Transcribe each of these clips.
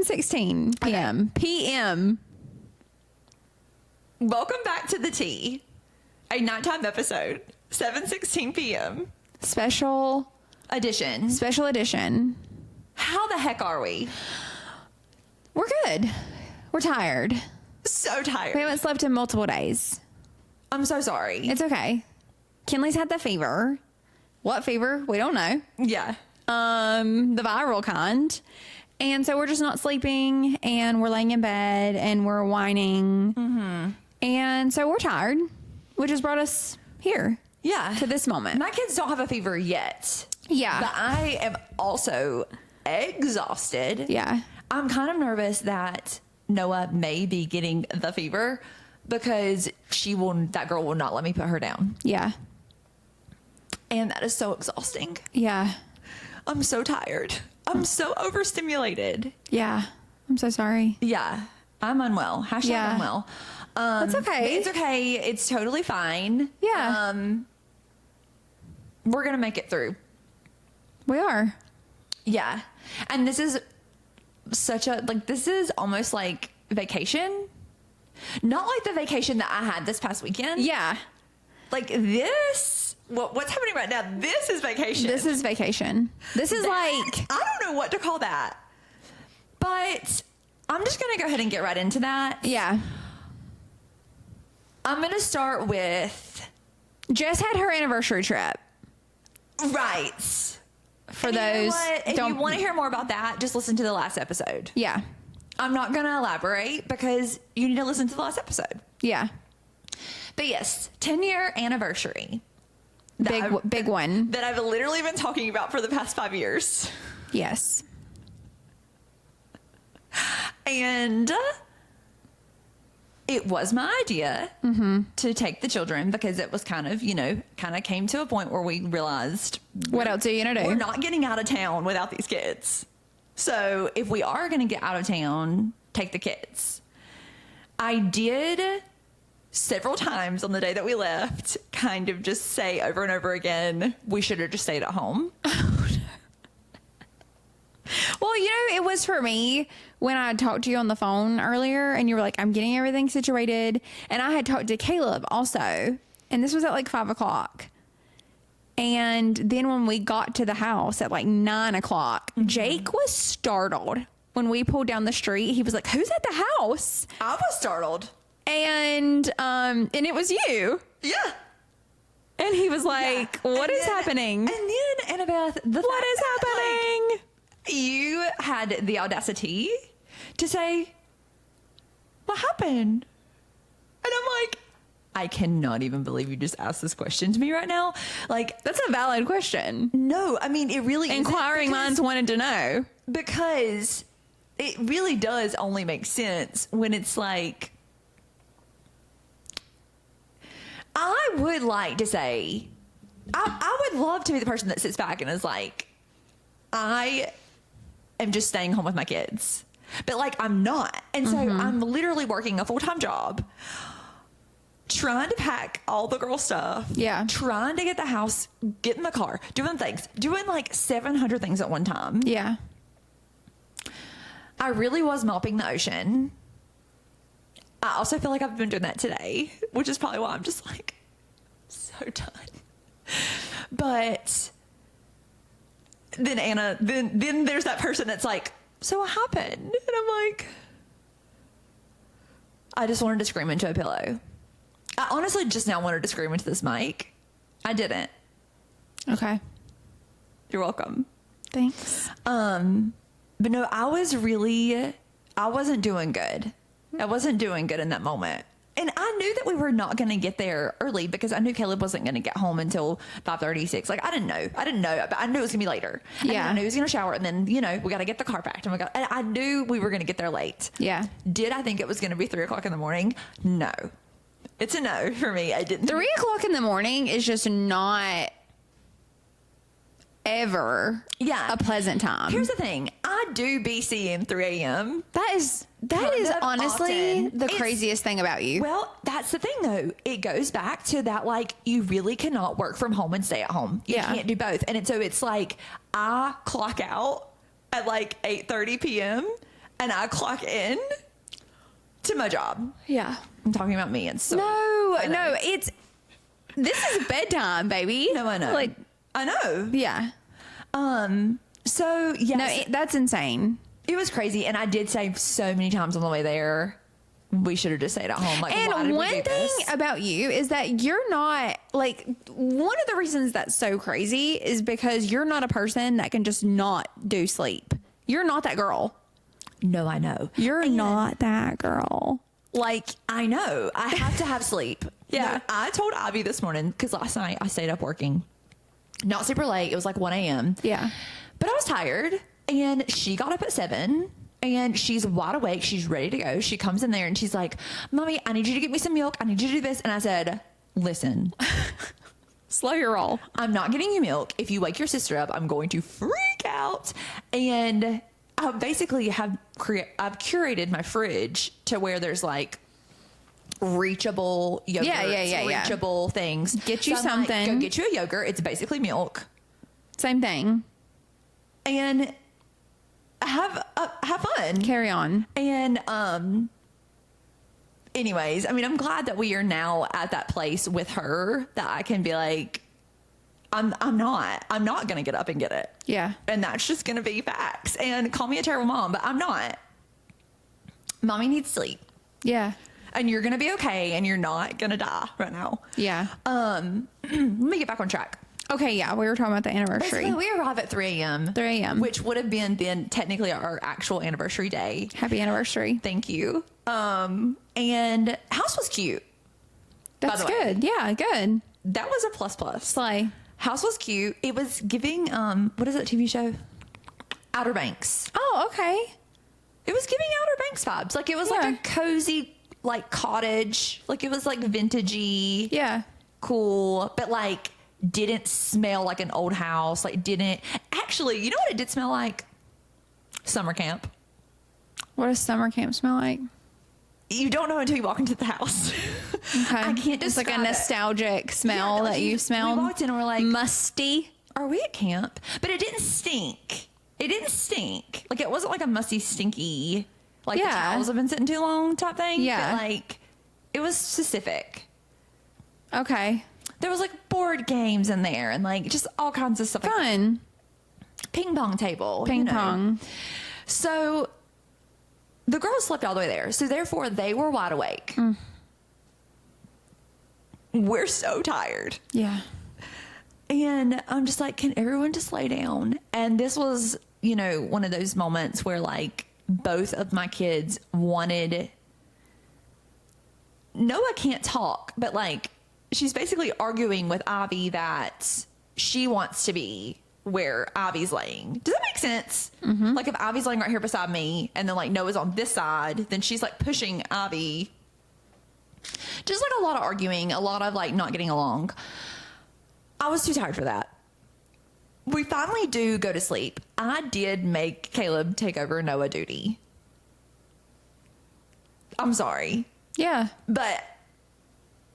7:16 p.m. Okay. p.m. Welcome back to the tea. A nighttime episode. 7:16 p.m. Special edition. How the heck are we? We're good. We're tired. So tired. We haven't slept in multiple days. I'm so sorry. It's okay. Kinley's had the fever. What fever? We don't know. Yeah. The viral kind. And so we're just not sleeping, and we're laying in bed, and we're whining. Mm-hmm. And so we're tired, which has brought us here. Yeah. To this moment. My kids don't have a fever yet. Yeah. But I am also exhausted. Yeah. I'm kind of nervous that Noah may be getting the fever because that girl will not let me put her down. Yeah. And that is so exhausting. Yeah. I'm so tired. I'm so overstimulated. Yeah. I'm so sorry. Yeah. I'm unwell. Hashtag unwell. It's okay. It's okay. It's totally fine. Yeah. We're going to make it through. We are. Yeah. And this is this is almost like vacation. Not like the vacation that I had this past weekend. Yeah. Like this, what's happening right now? This is vacation. This is vacation. This is I don't know what to call that. But I'm just going to go ahead and get right into that. Yeah. I'm going to start with... Jess had her anniversary trip. Right. For and those... You know what? If you want to hear more about that, just listen to the last episode. Yeah. I'm not going to elaborate because you need to listen to the last episode. Yeah. But yes, 10-year anniversary. Big one. That I've literally been talking about for the past 5 years. Yes. And it was my idea to take the children because it was kind of came to a point where we realized what else are you going to do? We're not getting out of town without these kids. So if we are going to get out of town, take the kids. I did several times on the day that we left kind of just say over and over again, we should have just stayed at home. Well, it was for me when I talked to you on the phone earlier and you were like, I'm getting everything situated. And I had talked to Caleb also. And this was at like 5:00. And then when we got to the house at like 9:00, Jake was startled when we pulled down the street. He was like, who's at the house? I was startled. And it was you. Yeah. And he was like, what is happening? And then, Annabeth, what is happening? You had the audacity to say, what happened? And I'm like, I cannot even believe you just asked this question to me right now. Like, that's a valid question. No, I mean, it really Inquiring minds wanted to know. Because it really does only make sense when it's like, I would like to say, I would love to be the person that sits back and is like, I am just staying home with my kids. But like, I'm not. And so I'm literally working a full-time job, trying to pack all the girl stuff. Yeah. Trying to get the house, get in the car, doing like 700 things at one time. Yeah. I really was mopping the ocean. I also feel like I've been doing that today, which is probably why I'm just like so done. But then Anna, then there's that person that's like, so what happened? And I'm like, I just wanted to scream into a pillow. I honestly just now wanted to scream into this mic. I didn't. Okay. You're welcome. Thanks. But no, I wasn't doing good. I wasn't doing good in that moment. And I knew that we were not going to get there early because I knew Caleb wasn't going to get home until 5:36. Like, I didn't know, but I knew it was going to be later. And Yeah. I knew he was going to shower, and then, we got to get the car packed. And I knew we were going to get there late. Yeah. Did I think it was going to be 3:00 in the morning? No. It's a no for me. I didn't. 3:00 in the morning is just not ever a pleasant time. Here's the thing. I do be seeing 3 a.m. That is honestly often. the craziest thing about you. Well, that's the thing though. It goes back to that, like, you really cannot work from home and stay at home. You can't do both. And so it's like, I clock out at like 8:30 p.m. and I clock in to my job. Yeah. I'm talking about me. And so No, this is bedtime, baby. No, I know. Like, I know. yeah. So yes, No, that's insane. it was crazy. And I did say so many times on the way there, we should have just stayed at home. Like, why And did one we do thing this? about you is that you're not like, one of the reasons that's so crazy is because you're not a person that can just not do sleep. You're not that girl. No, I know. You're not that girl. Like, I know. I have to have sleep. Yeah. No, I told Abby this morning, because last night I stayed up working. Not super late. It was like 1 a.m. Yeah. But I was tired. And she got up at 7. And she's wide awake. She's ready to go. She comes in there and she's like, Mommy, I need you to get me some milk. I need you to do this. And I said, listen, Slow your roll. I'm not getting you milk. If you wake your sister up, I'm going to freak out. And I basically I've curated my fridge to where there's like reachable yogurts, reachable things. Get you I'm like, something. go get you a yogurt. It's basically milk. Same thing. And have fun. Carry on. And anyways, I mean, I'm glad that we are now at that place with her that I can be like, I'm not going to get up and get it. Yeah. And that's just going to be facts. And call me a terrible mom, but I'm not. Mommy needs sleep. Yeah. And you're going to be okay. And you're not going to die right now. Yeah. Let me get back on track. Okay. Yeah. We were talking about the anniversary. Basically, we arrive at 3 a.m. 3 a.m. Which would have been then technically our actual anniversary day. Happy anniversary. Thank you. And house was cute. That's the way. good. Yeah. Good. That was a plus. Slay. House was cute. It was giving, what is that TV show? Outer Banks. Oh, okay. It was giving Outer Banks vibes. Like, it was like Yeah. a cozy, like, cottage. Like, it was like vintagey. Yeah. Cool. But like, didn't smell like an old house. Like, didn't. Actually, you know what it did smell like? Summer camp. What does summer camp smell like? You don't know until you walk into the house. Okay. I can't It's like a describe it. nostalgic smell Yeah, like that you smelled. We walked in and we're like, musty. are we at camp? But it didn't stink. It didn't stink. Like, it wasn't like a musty, stinky, like the Yeah. towels have been sitting too long type thing. Yeah. But like, it was specific. Okay. There was like board games in there and like just all kinds of stuff. Like Fun. ping pong table. Ping you know. pong. So the girls slept all the way there. So therefore they were wide awake. We're so tired. Yeah. And I'm just like, can everyone just lay down? And this was, you know, one of those moments where like both of my kids wanted. Noah can't talk, but like she's basically arguing with Ivy that she wants to be where Ivy's laying. Does that make sense? Mm-hmm. Like if Ivy's laying right here beside me and then like Noah's on this side, then she's like pushing Ivy. Just like a lot of arguing, a lot of like not getting along. I was too tired for that. We finally do go to sleep. I did make Caleb take over Noah duty. I'm sorry, Yeah. but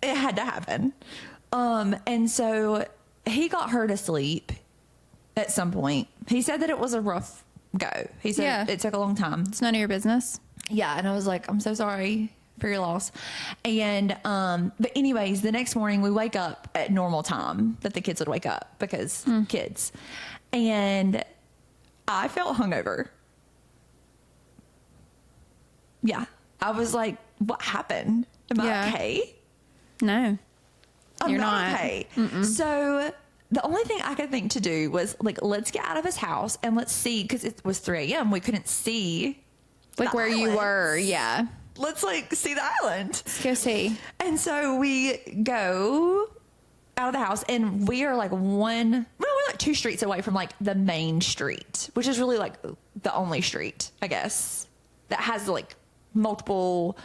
it had to happen. And so he got her to sleep at some point. He said that it was a rough go. He said it took a long time. It's none of your business. Yeah, and I was like, I'm so sorry for your loss. And but anyways, the next morning we wake up at normal time that the kids would wake up because kids. And I felt hungover. Yeah. I was like, what happened? Am I okay? No. I'm You're not not. okay. So the only thing I could think to do was like, let's get out of his house and let's see, because it was 3 a.m. We couldn't see Like the where you islands. were. Yeah. Let's like see the island. Let's go see. And so we go out of the house and we are like we're like 2 streets away from like the main street, which is really like the only street, I guess, that has like multiple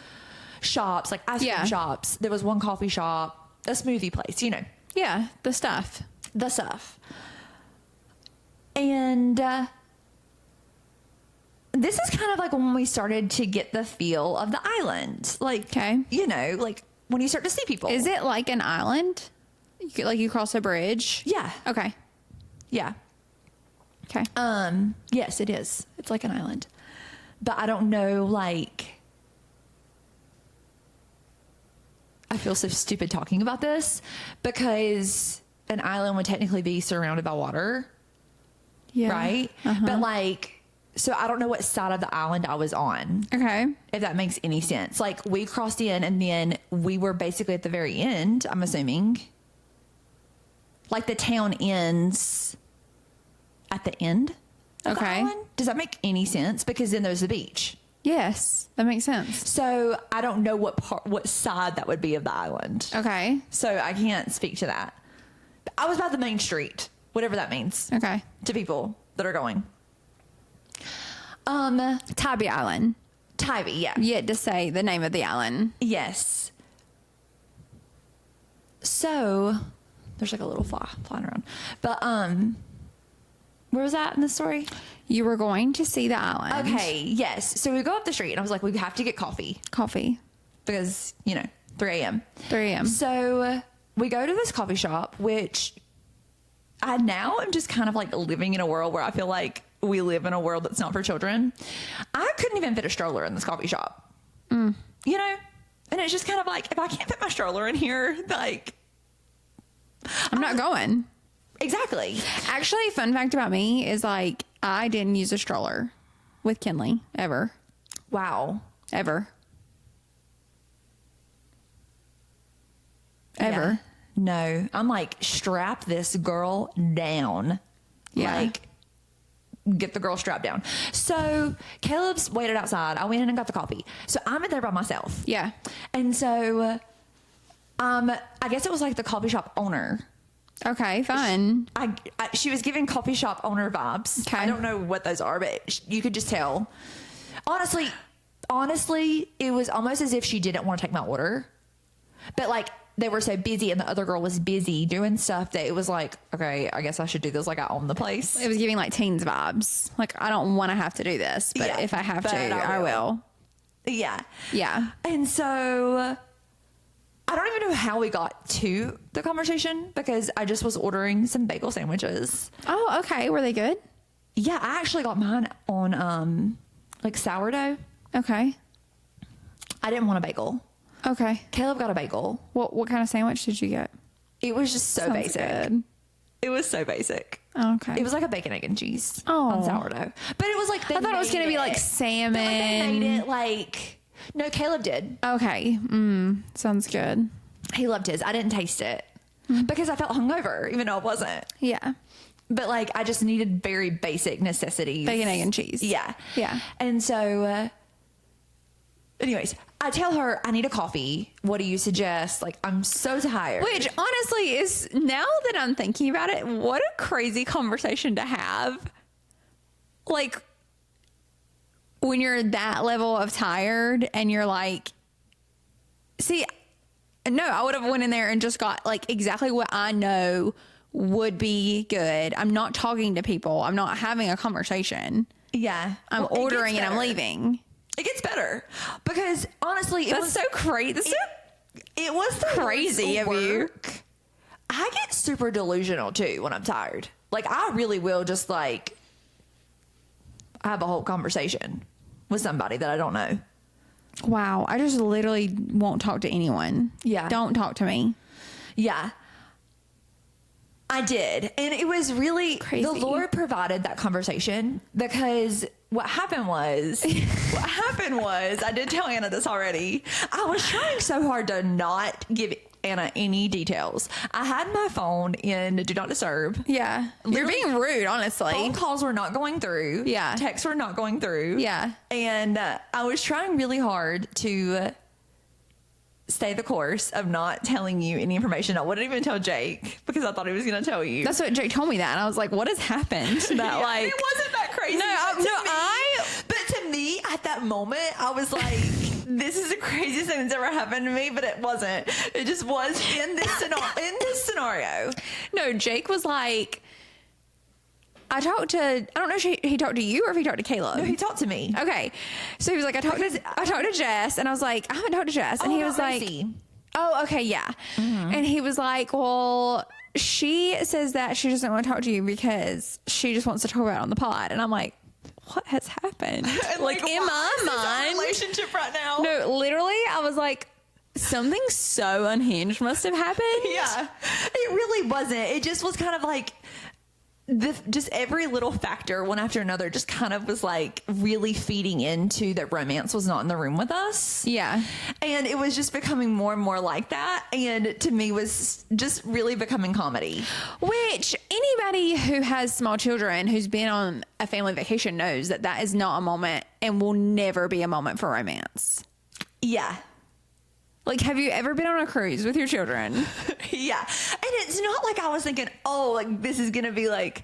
shops, like ice cream shops. There was one coffee shop, a smoothie place, you know. Yeah. The stuff. The stuff. And this is kind of like when we started to get the feel of the island. Like, Okay. you know, like when you start to see people. Is it like an island? Like you cross a bridge? Yeah. Okay. Yeah. Okay. Yes, it is. It's like an island. But I don't know, like, I feel so stupid talking about this because an island would technically be surrounded by water, Yeah. right? But like, so I don't know what side of the island I was on. Okay. If that makes any sense. Like, we crossed in and then we were basically at the very end, I'm assuming. Like, the town ends at the end of the Okay. island. Does that make any sense? Because then there's the beach. Yes, that makes sense. So I don't know what side that would be of the island. Okay. So I can't speak to that. I was by the main street, whatever that means Okay. to people that are going. Tybee Island. Tybee, yeah. Yet to say the name of the island. Yes. So there's like a little fly flying around. But where was that in the story? You were going to see the island. Okay, yes. So we go up the street and I was like, we have to get coffee Coffee. because, you know, 3 a.m. 3 a.m. So we go to this coffee shop, which I now am just kind of like living in a world where I feel like we live in a world that's not for children. I couldn't even fit a stroller in this coffee shop, you know? And it's just kind of like, if I can't fit my stroller in here, like, I'm not going. exactly. Actually, fun fact about me is like I didn't use a stroller with Kinley ever. Wow. Ever. Ever. Yeah. No, I'm like, strap this girl down. Yeah. Like, get the girl strapped down. So Caleb's waited outside. I went in and got the coffee. So I'm in there by myself. Yeah. And so, I guess it was like the coffee shop owner. Okay, fun. She was giving coffee shop owner vibes. Okay. I don't know what those are, but you could just tell. Honestly, it was almost as if she didn't want to take my order. But like, they were so busy and the other girl was busy doing stuff that it was like, okay, I guess I should do this like I own the place. It was giving like teens vibes. Like I don't want to have to do this, but Yeah, if I have but to, I I will. will. Yeah. Yeah. And so I don't even know how we got to the conversation because I just was ordering some bagel sandwiches. Oh, okay. Were they good? Yeah, I actually got mine on like sourdough. Okay. I didn't want a bagel. Okay. Caleb got a bagel. What kind of sandwich did you get? It was just so Sounds basic. good. It was so basic. Okay. It was like a bacon, egg, and cheese Oh. on sourdough. But it was like I thought it was going to be like But, salmon. like, they made it like no, Caleb did. Okay. Sounds good. He loved his. I didn't taste it because I felt hungover, even though it wasn't. Yeah. But like I just needed very basic necessities. Bacon, egg, and cheese. Yeah. Yeah. And so, anyways, I tell her I need a coffee. What do you suggest? Like, I'm so tired. Which honestly is, now that I'm thinking about it, what a crazy conversation to have. Like, when you're that level of tired and you're like, see, no, I would have went in there and just got like exactly what I know would be good. I'm not talking to people. I'm not having a conversation. Yeah. I'm Well, it ordering gets and I'm better. leaving. It gets better because honestly, it That's was so crazy. That's so it was the crazy worst of you. work. I get super delusional too when I'm tired. Like I really will just like have a whole conversation with somebody that I don't know. Wow. I just literally won't talk to anyone. Yeah. Don't talk to me. Yeah. I did. And it was really Crazy. the Lord provided that conversation because what happened was I did tell Anna this already. I was trying so hard to not give Anna any details. I had my phone in do not disturb. Yeah. You're Literally, being rude, honestly. Phone calls were not going through. Yeah. Texts were not going through. Yeah. And I was trying really hard to stay the course of not telling you any information. I wouldn't even tell Jake because I thought he was going to tell you. That's what Jake told me that. And I was like, what has happened? That Yeah, like, it wasn't that crazy. But to me at that moment, I was like, this is the craziest thing that's ever happened to me, but it wasn't. It just was in this scenario. no, Jake was like, I don't know if he talked to you or if he talked to Caleb. No, he talked to me. Okay. So he was like, I talked to Jess, and I was like, I haven't talked to Jess. And he was like, oh, okay, yeah. And he was like, well, she says that she doesn't want to talk to you because she just wants to talk about it on the pod. And I'm like, what has happened? And Like in why is this our my mind. relationship right now. No, literally, I was like, something so unhinged must have happened. Yeah, it really wasn't. It just was kind of like just every little factor, one after another, just kind of was like really feeding into that romance was not in the room with us. Yeah. And it was just becoming more and more like that. And to me was just really becoming comedy. Which anybody who has small children who's been on a family vacation knows that that is not a moment and will never be a moment for romance. Yeah. Like, have you ever been on a cruise with your children? Yeah. And it's not like I was thinking, oh, like this is going to be like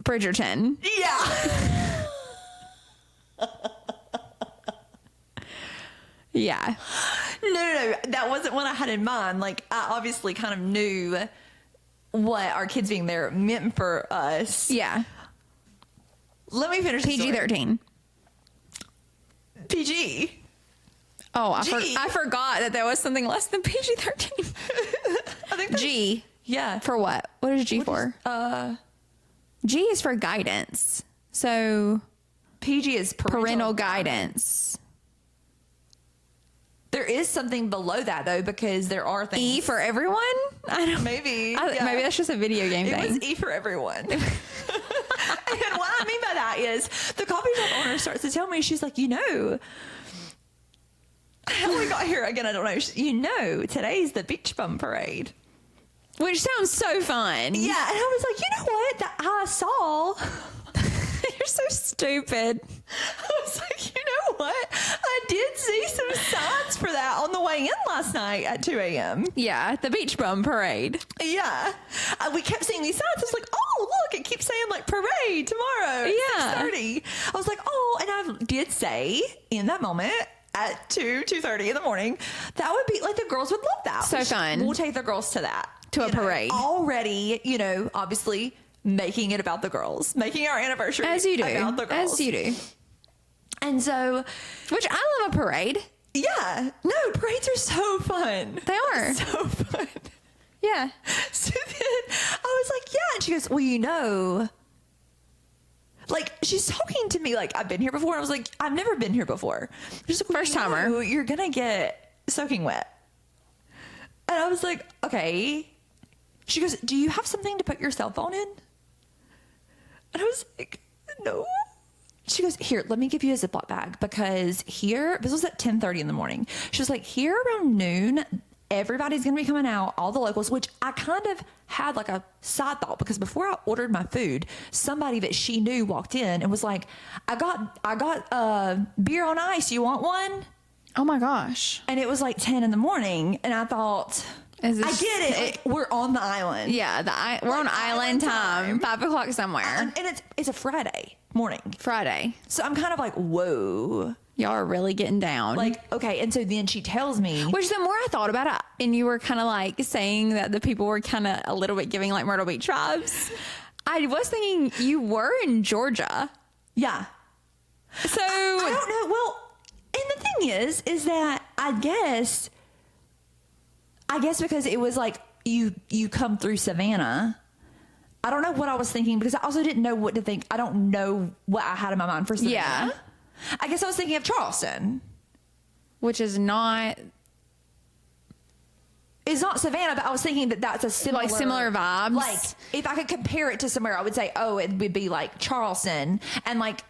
Bridgerton. Yeah. Yeah. No. That wasn't what I had in mind. Like, I obviously kind of knew what our kids being there meant for us. Yeah. Let me finish the story. PG-13. PG. Oh, I G. forgot that there was something less than PG-13. I think that's, G. yeah. For what? What is G for? G is for guidance. So PG is parental guidance. There is something below that though, because there are things. E for everyone? I don't. Maybe. Maybe that's just a video game It thing. was E for everyone. And what I mean by that is the coffee shop owner starts to tell me, she's like, how we got here again, I don't know. Today's the beach bum parade. Which sounds so fun. Yeah, and I was like, you know what? That I saw. You're so stupid. I was like, you know what? I did see some signs for that on the way in last night at 2 a.m. Yeah, the beach bum parade. Yeah. We kept seeing these signs. I was like, oh, look, it keeps saying like parade tomorrow. Yeah. 6:30. I was like, oh, and I did say in that moment at 2:30 in the morning, that would be like the girls would love that. So fun. We'll take the girls to that. To a parade. Already, obviously making it about the girls, making our anniversary As you do. about the girls. As you do. And so, Which I love a parade. yeah, no, parades are so fun. They are. So fun. Yeah. So then I was like, yeah. And she goes, well, like she's talking to me like I've been here before. And I was like, I've never been here before. She's like, First timer. You're going to get soaking wet. And I was like, okay. She goes, do you have something to put your cell phone in? And I was like, no. She goes, here, let me give you a Ziploc bag because here, this was at 10:30 in the morning. She was like, here around noon, everybody's going to be coming out, all the locals, which I kind of had like a side thought because before I ordered my food, somebody that she knew walked in and was like, I got beer on ice. You want one? Oh my gosh. And it was like 10 in the morning. And I thought, I get it. Like, we're on the island. Yeah, we're on island time. 5 o'clock somewhere. And it's a Friday morning. Friday. So I'm kind of like, whoa. Y'all are really getting down. Like, okay. And so then she tells me. Which the more I thought about it, and you were kind of like saying that the people were kind of a little bit giving like Myrtle Beach vibes, I was thinking you were in Georgia. Yeah. So. I don't know. Well, and the thing is that I guess because it was like you come through Savannah. I don't know what I was thinking because I also didn't know what to think. I don't know what I had in my mind for Savannah. Yeah. I guess I was thinking of Charleston. Which is not. It's not Savannah, but I was thinking that that's a similar vibes. Like, if I could compare it to somewhere, I would say, oh, it would be like Charleston. And like,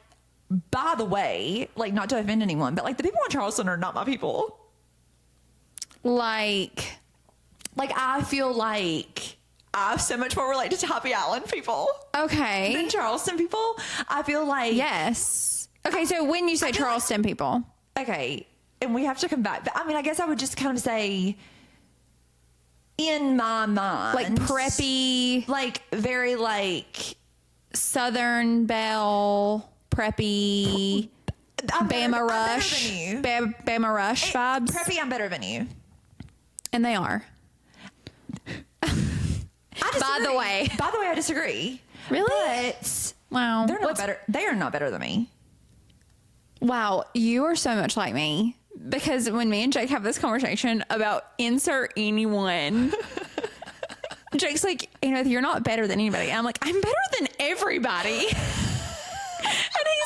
by the way, like not to offend anyone, but like the people in Charleston are not my people. Like I feel like I so much more related to Happy Island people. Okay. Than Charleston people. I feel like. Yes. Okay, so when you say Charleston people. Okay, and we have to come back. But I mean, I guess I would just kind of say, in my mind. Like preppy. Like very like. Southern Belle, preppy. Bama Rush. Bama Rush vibes. Preppy, I'm better than you. And they are. By the way, I disagree. Really? But wow. they're not better. They are not better than me. Wow, you are so much like me. Because when me and Jake have this conversation about insert anyone, Jake's like, you're not better than anybody. And I'm like, I'm better than everybody. And he's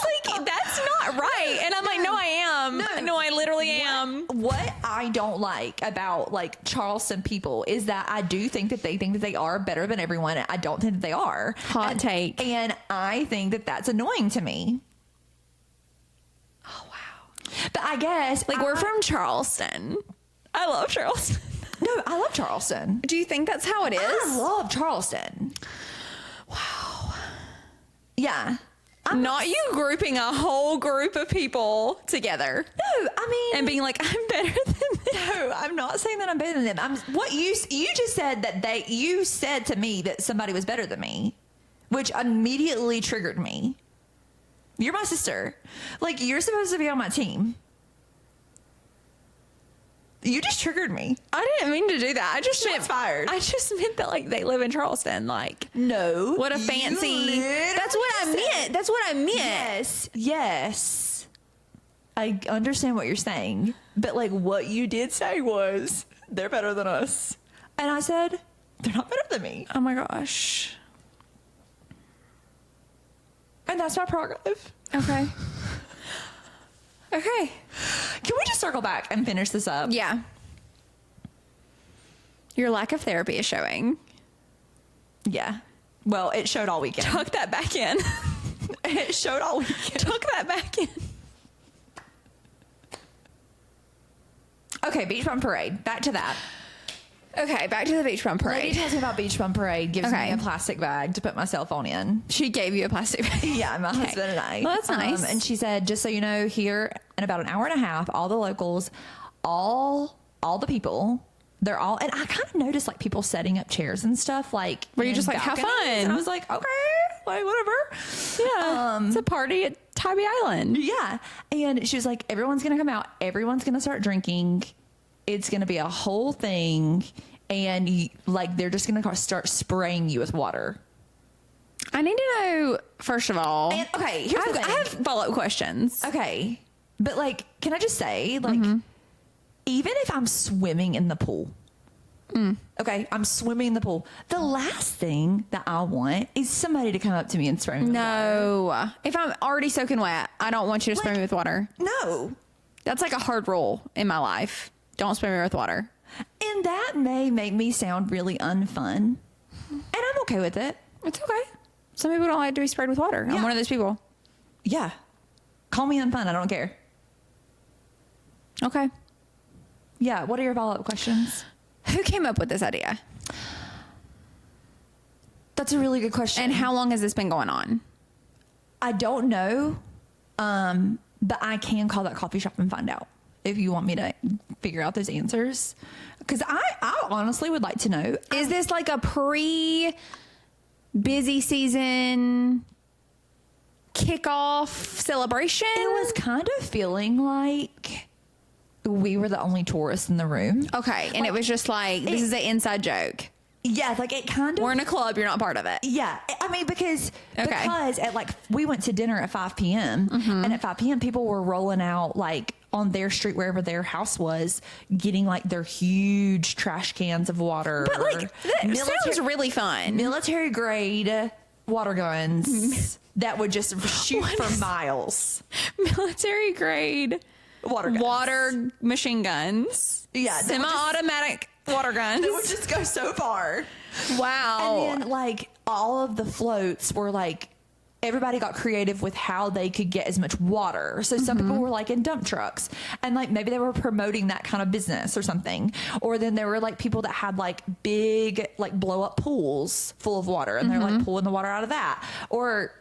right. And I'm like, no, I am. No, I literally am. What I don't like about like Charleston people is that I do think that they are better than everyone. I don't think that they are. Hot take. And I think that that's annoying to me. Oh, wow. But I guess Like, we're from Charleston. I love Charleston. No, I love Charleston. Do you think that's how it is? I love Charleston. Wow. Yeah. Not you grouping a whole group of people together. No, I mean, And being like, I'm better than them. no, I'm not saying that I'm better than them. What you just said that you said to me that somebody was better than me, which immediately triggered me. You're my sister. Like, you're supposed to be on my team. You just triggered me. I didn't mean to do that. I just meant fired. I just meant that like they live in Charleston. Like, No. what a fancy. That's what I meant. That's what I meant. Yes. I understand what you're saying. But like what you did say was they're better than us. And I said, they're not better than me. Oh my gosh. And that's my prerogative. Okay. Okay. Can we just circle back and finish this up? Yeah. Your lack of therapy is showing. Yeah. Well, it showed all weekend. Tuck that back in. It showed all weekend. Tuck that back in. Okay, Beach Bum Parade. Back to that. Okay, back to the beach bum Lady parade. tells me about Beach Bum Parade, gives Okay. me a plastic bag to put my cell phone in. She gave you a plastic bag. Yeah, my husband and I. Well, that's nice. And she said, just so you know, here in about an hour and a half, all the locals, all the people, they're all, and I kind of noticed like people setting up chairs and stuff, like Were you in just like, have balconies, fun? And I was like, okay, like whatever. Yeah. It's a party at Tybee Island. Yeah. And she was like, everyone's going to come out. Everyone's going to start drinking. It's going to be a whole thing. And like, they're just going to start spraying you with water. I need to know, first of all. And, okay, here's the thing. I have follow-up questions. Okay. But like, can I just say, like, even if I'm swimming in the pool, okay, I'm swimming in the pool. The last thing that I want is somebody to come up to me and spray me with water. No. If I'm already soaking wet, I don't want you to spray me with water. No. That's like a hard rule in my life. Don't spray me with water. And that may make me sound really unfun. And I'm okay with it. It's okay. Some people don't like to be sprayed with water. I'm Yeah. one of those people. Yeah. Call me unfun. I don't care. Okay. Yeah. What are your follow-up questions? Who came up with this idea? That's a really good question. And how long has this been going on? I don't know. But I can call that coffee shop and find out if you want me to figure out those answers. Because I honestly would like to know. Is this like a busy season kickoff celebration? It was kind of feeling like we were the only tourists in the room. Okay. And it was just like, this is an inside joke. Yeah, like it kind of. We're in a club. You're not part of it. Yeah, I mean because Okay. at like we went to dinner at 5 p.m. And at 5 p.m. people were rolling out like on their street wherever their house was, getting like their huge trash cans of water. But like, that sounds really fun. military grade water guns that would just shoot for miles. Military grade Water guns. water machine guns. Yeah, they would just- Semi-automatic water guns. It would just go so far. Wow. And then like all of the floats were like everybody got creative with how they could get as much water. So some people were like in dump trucks and like maybe they were promoting that kind of business or something. Or then there were like people that had like big like blow up pools full of water and they're like pulling the water out of that. Or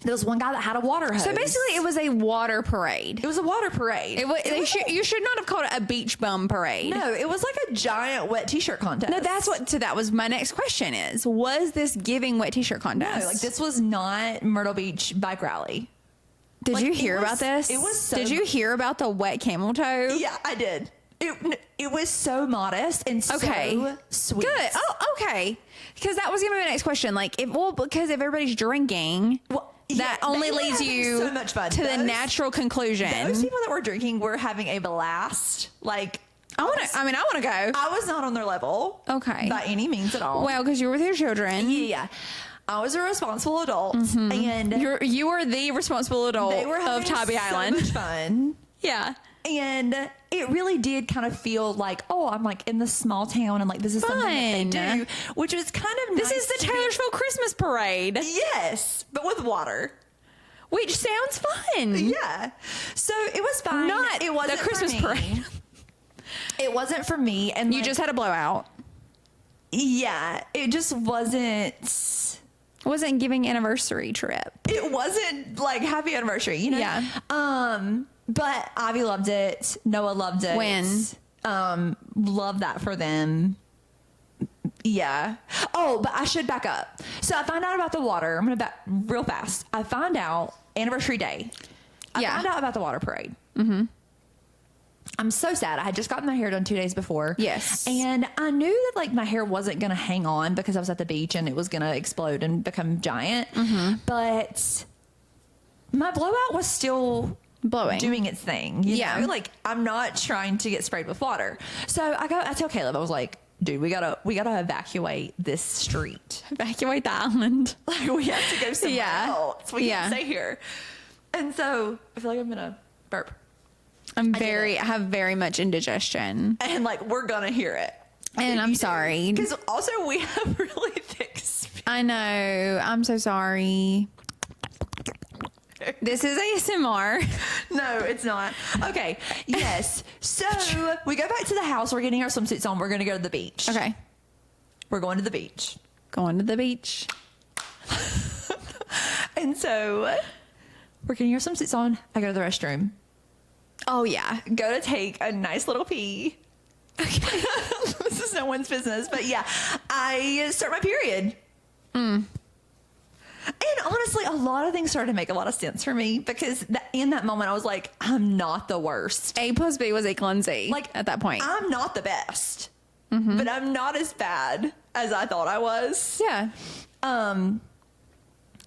there was one guy that had a water hose. So basically, it was a water parade. It was a water parade. You should not have called it a beach bum parade. No, it was like a giant wet t-shirt contest. No, that was my next question was this giving wet t-shirt contest? No, like this was not Myrtle Beach bike rally. Did like, you it hear was- about this? it was so- Did you hear about the wet camel toe? Yeah, I did. It was so modest and Okay. so sweet. Good. Oh, okay. Because that was gonna be my next question. Like, because if everybody's drinking, Well, that yeah, only they were leads having you so much fun. to the Those- natural conclusion. Those people that were drinking were having a blast. Like I want to go. I was not on their level. Okay. By any means at all. Well, because you're with your children. yeah. I was a responsible adult, and You were the responsible adult they were having of Tybee Island. so much fun. Yeah. And it really did kind of feel like, oh, I'm like in this small town, and like this is something that they do, which was kind of This nice is the to be- Taylorsville Christmas Parade, Yes, but with water. which sounds fun. Yeah. So it was fine. Not it wasn't the Christmas for me. parade. It wasn't for me, and You like, just had a blowout. yeah, it just wasn't. It wasn't giving anniversary trip. It wasn't like happy anniversary, you know. Yeah. But Ivy loved it. Noah loved it. When? Love that for them. Yeah. Oh, but I should back up. So I find out about the water. I'm gonna back real fast. I find out anniversary day. I found out about the water parade. Mm-hmm. I'm so sad. I had just gotten my hair done 2 days before. Yes. And I knew that like my hair wasn't going to hang on because I was at the beach and it was going to explode and become giant. Mm-hmm. But my blowout was still Blowing. doing its thing. You Yeah. know? Like I'm not trying to get sprayed with water. So I tell Caleb, I was like, dude, we gotta evacuate this street. Evacuate the island. Like we have to go somewhere Yeah. else. We Yeah. can't stay here. And so I feel like I'm gonna burp. I it. have very much indigestion. And like we're gonna hear it. And I'm sorry. Because also we have really thick speech. I know. I'm so sorry. This is ASMR. No, it's not. Okay. Yes. So we go back to the house. We're getting our swimsuits on. We're gonna go to the beach. Okay. We're going to the beach. Going to the beach. And so we're getting our swimsuits on. I go to the restroom. Oh, yeah. Go to take a nice little pee. Okay. This is no one's business, but yeah, I start my period. And honestly, a lot of things started to make a lot of sense for me because in that moment, I was like, I'm not the worst. A plus B was equal Z. Like at that point. I'm not the best, but I'm not as bad as I thought I was. Yeah.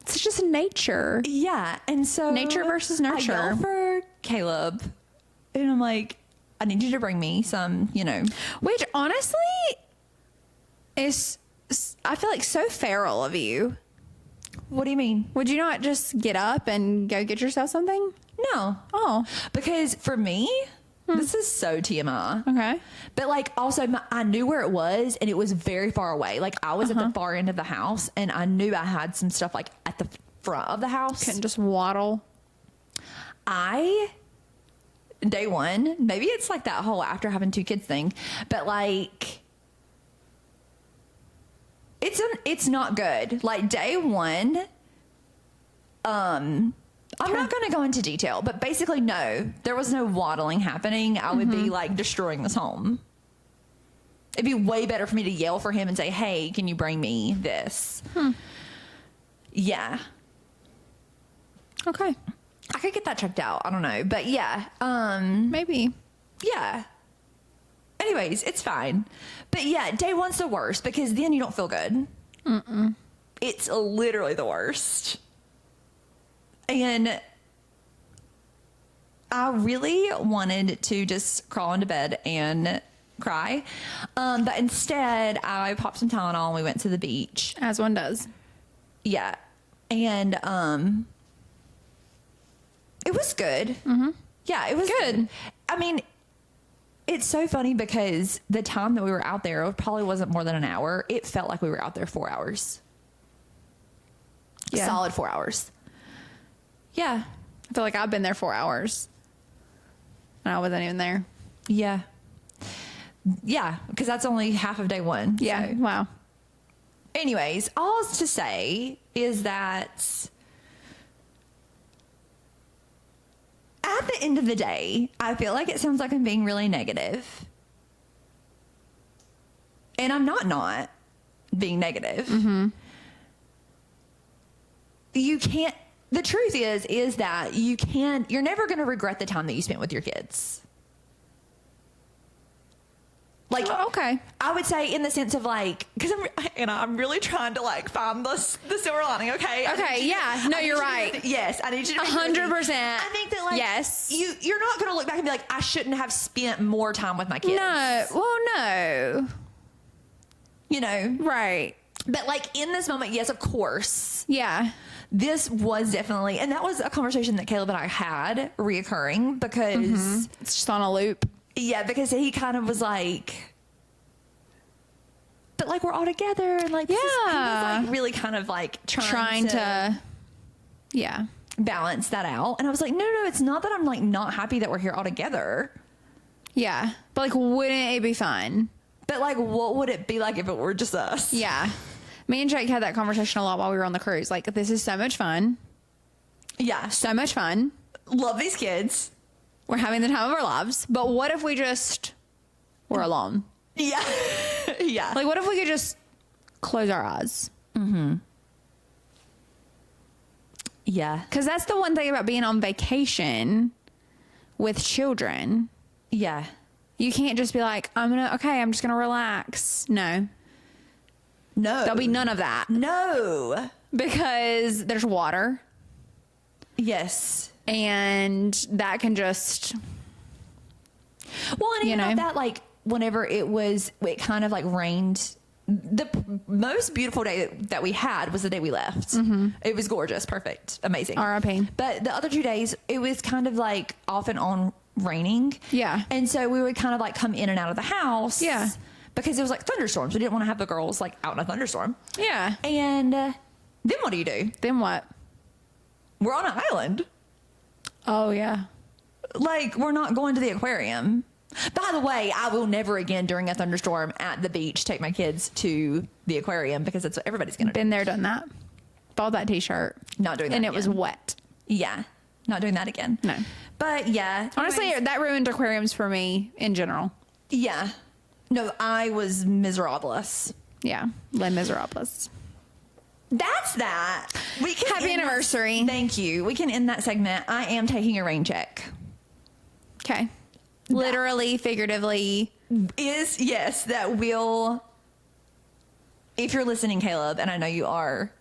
It's just nature. Yeah. And so Nature versus nurture. I yell for Caleb and I'm like, I need you to bring me some, you know. Which honestly is, I feel like so feral of you. What do you mean? Would you not just get up and go get yourself something? No. Oh, Because for me, this is so TMI. okay. But like also I knew where it was and it was very far away. Like I was at the far end of the house and I knew I had some stuff like at the front of the house. Couldn't just waddle. Day one, maybe it's like that whole after having 2 kids thing, but like it's not good. Like day one, I'm not going to go into detail, but basically no, there was no waddling happening. I would be like destroying this home. It'd be way better for me to yell for him and say, hey, can you bring me this? Yeah. Okay. I could get that checked out. I don't know. But yeah. Maybe. Yeah. Anyways, it's fine. But yeah, day one's the worst because then you don't feel good. It's literally the worst. And I really wanted to just crawl into bed and cry. But instead, I popped some Tylenol and we went to the beach. As one does. Yeah. And it was good. Yeah, it was good. I mean, it's so funny because the time that we were out there, it probably wasn't more than an hour. It felt like we were out there 4 hours. Yeah. Solid 4 hours. Yeah. I feel like I've been there 4 hours. And I wasn't even there. Yeah. Yeah, because that's only half of day one. Yeah. So. Wow. Anyways, all to say is that at the end of the day, I feel like it sounds like I'm being really negative. And I'm not being negative. You can't, the truth is that you're never going to regret the time that you spent with your kids. Like, Okay. I would say in the sense of like, because I'm really trying to like find the silver lining. Okay. Okay. Yeah. No, you're right. Yes, I need you to 100%. I think that like Yes. you're not going to look back and be like, I shouldn't have spent more time with my kids. No. Well, no. You know. Right. But like in this moment, yes, of course, Yeah. this was definitely, and that was a conversation that Caleb and I had reoccurring because, It's just on a loop. yeah, because he kind of was like, but like we're all together and like, this is, he was like really kind of like Trying to yeah. balance that out. And I was like, no, it's not that I'm like not happy that we're here all together. Yeah. But like, wouldn't it be fun? But like, what would it be like if it were just us? Yeah. Me and Jake had that conversation a lot while we were on the cruise. Like, this is so much fun. Yeah. So much fun. Love these kids. We're having the time of our lives. But what if we just were alone? Yeah. Yeah. Like, what if we could just close our eyes? Yeah. Because that's the one thing about being on vacation with children. Yeah. You can't just be like, I'm just going to relax. No. No. There'll be none of that. No. Because there's water. Yes. And that can just... Well, and even know. about that, like, whenever it kind of like rained. The most beautiful day that we had was the day we left. It was gorgeous, perfect, amazing. R.I.P. But the other 2 days, it was kind of like off and on raining. Yeah. And so we would kind of like come in and out of the house. Yeah. Because it was like thunderstorms. We didn't want to have the girls like out in a thunderstorm. Yeah. And then what do? Then what? We're on an island. Oh, yeah. Like, we're not going to the aquarium. By the way, I will never again during a thunderstorm at the beach take my kids to the aquarium because that's what everybody's going to do. Been there, done that. Bought that t-shirt. Not doing that And it was again. wet. Yeah. Not doing that again. No. But yeah. Honestly, anyways, that ruined aquariums for me in general. yeah. No, I was miserable-less. Yeah. Les Miserables. That's that. We can Happy end that- anniversary. Thank you. We can end that segment. I am taking a rain check. Okay. Literally, figuratively. Yes, that will. If you're listening, Caleb, and I know you are,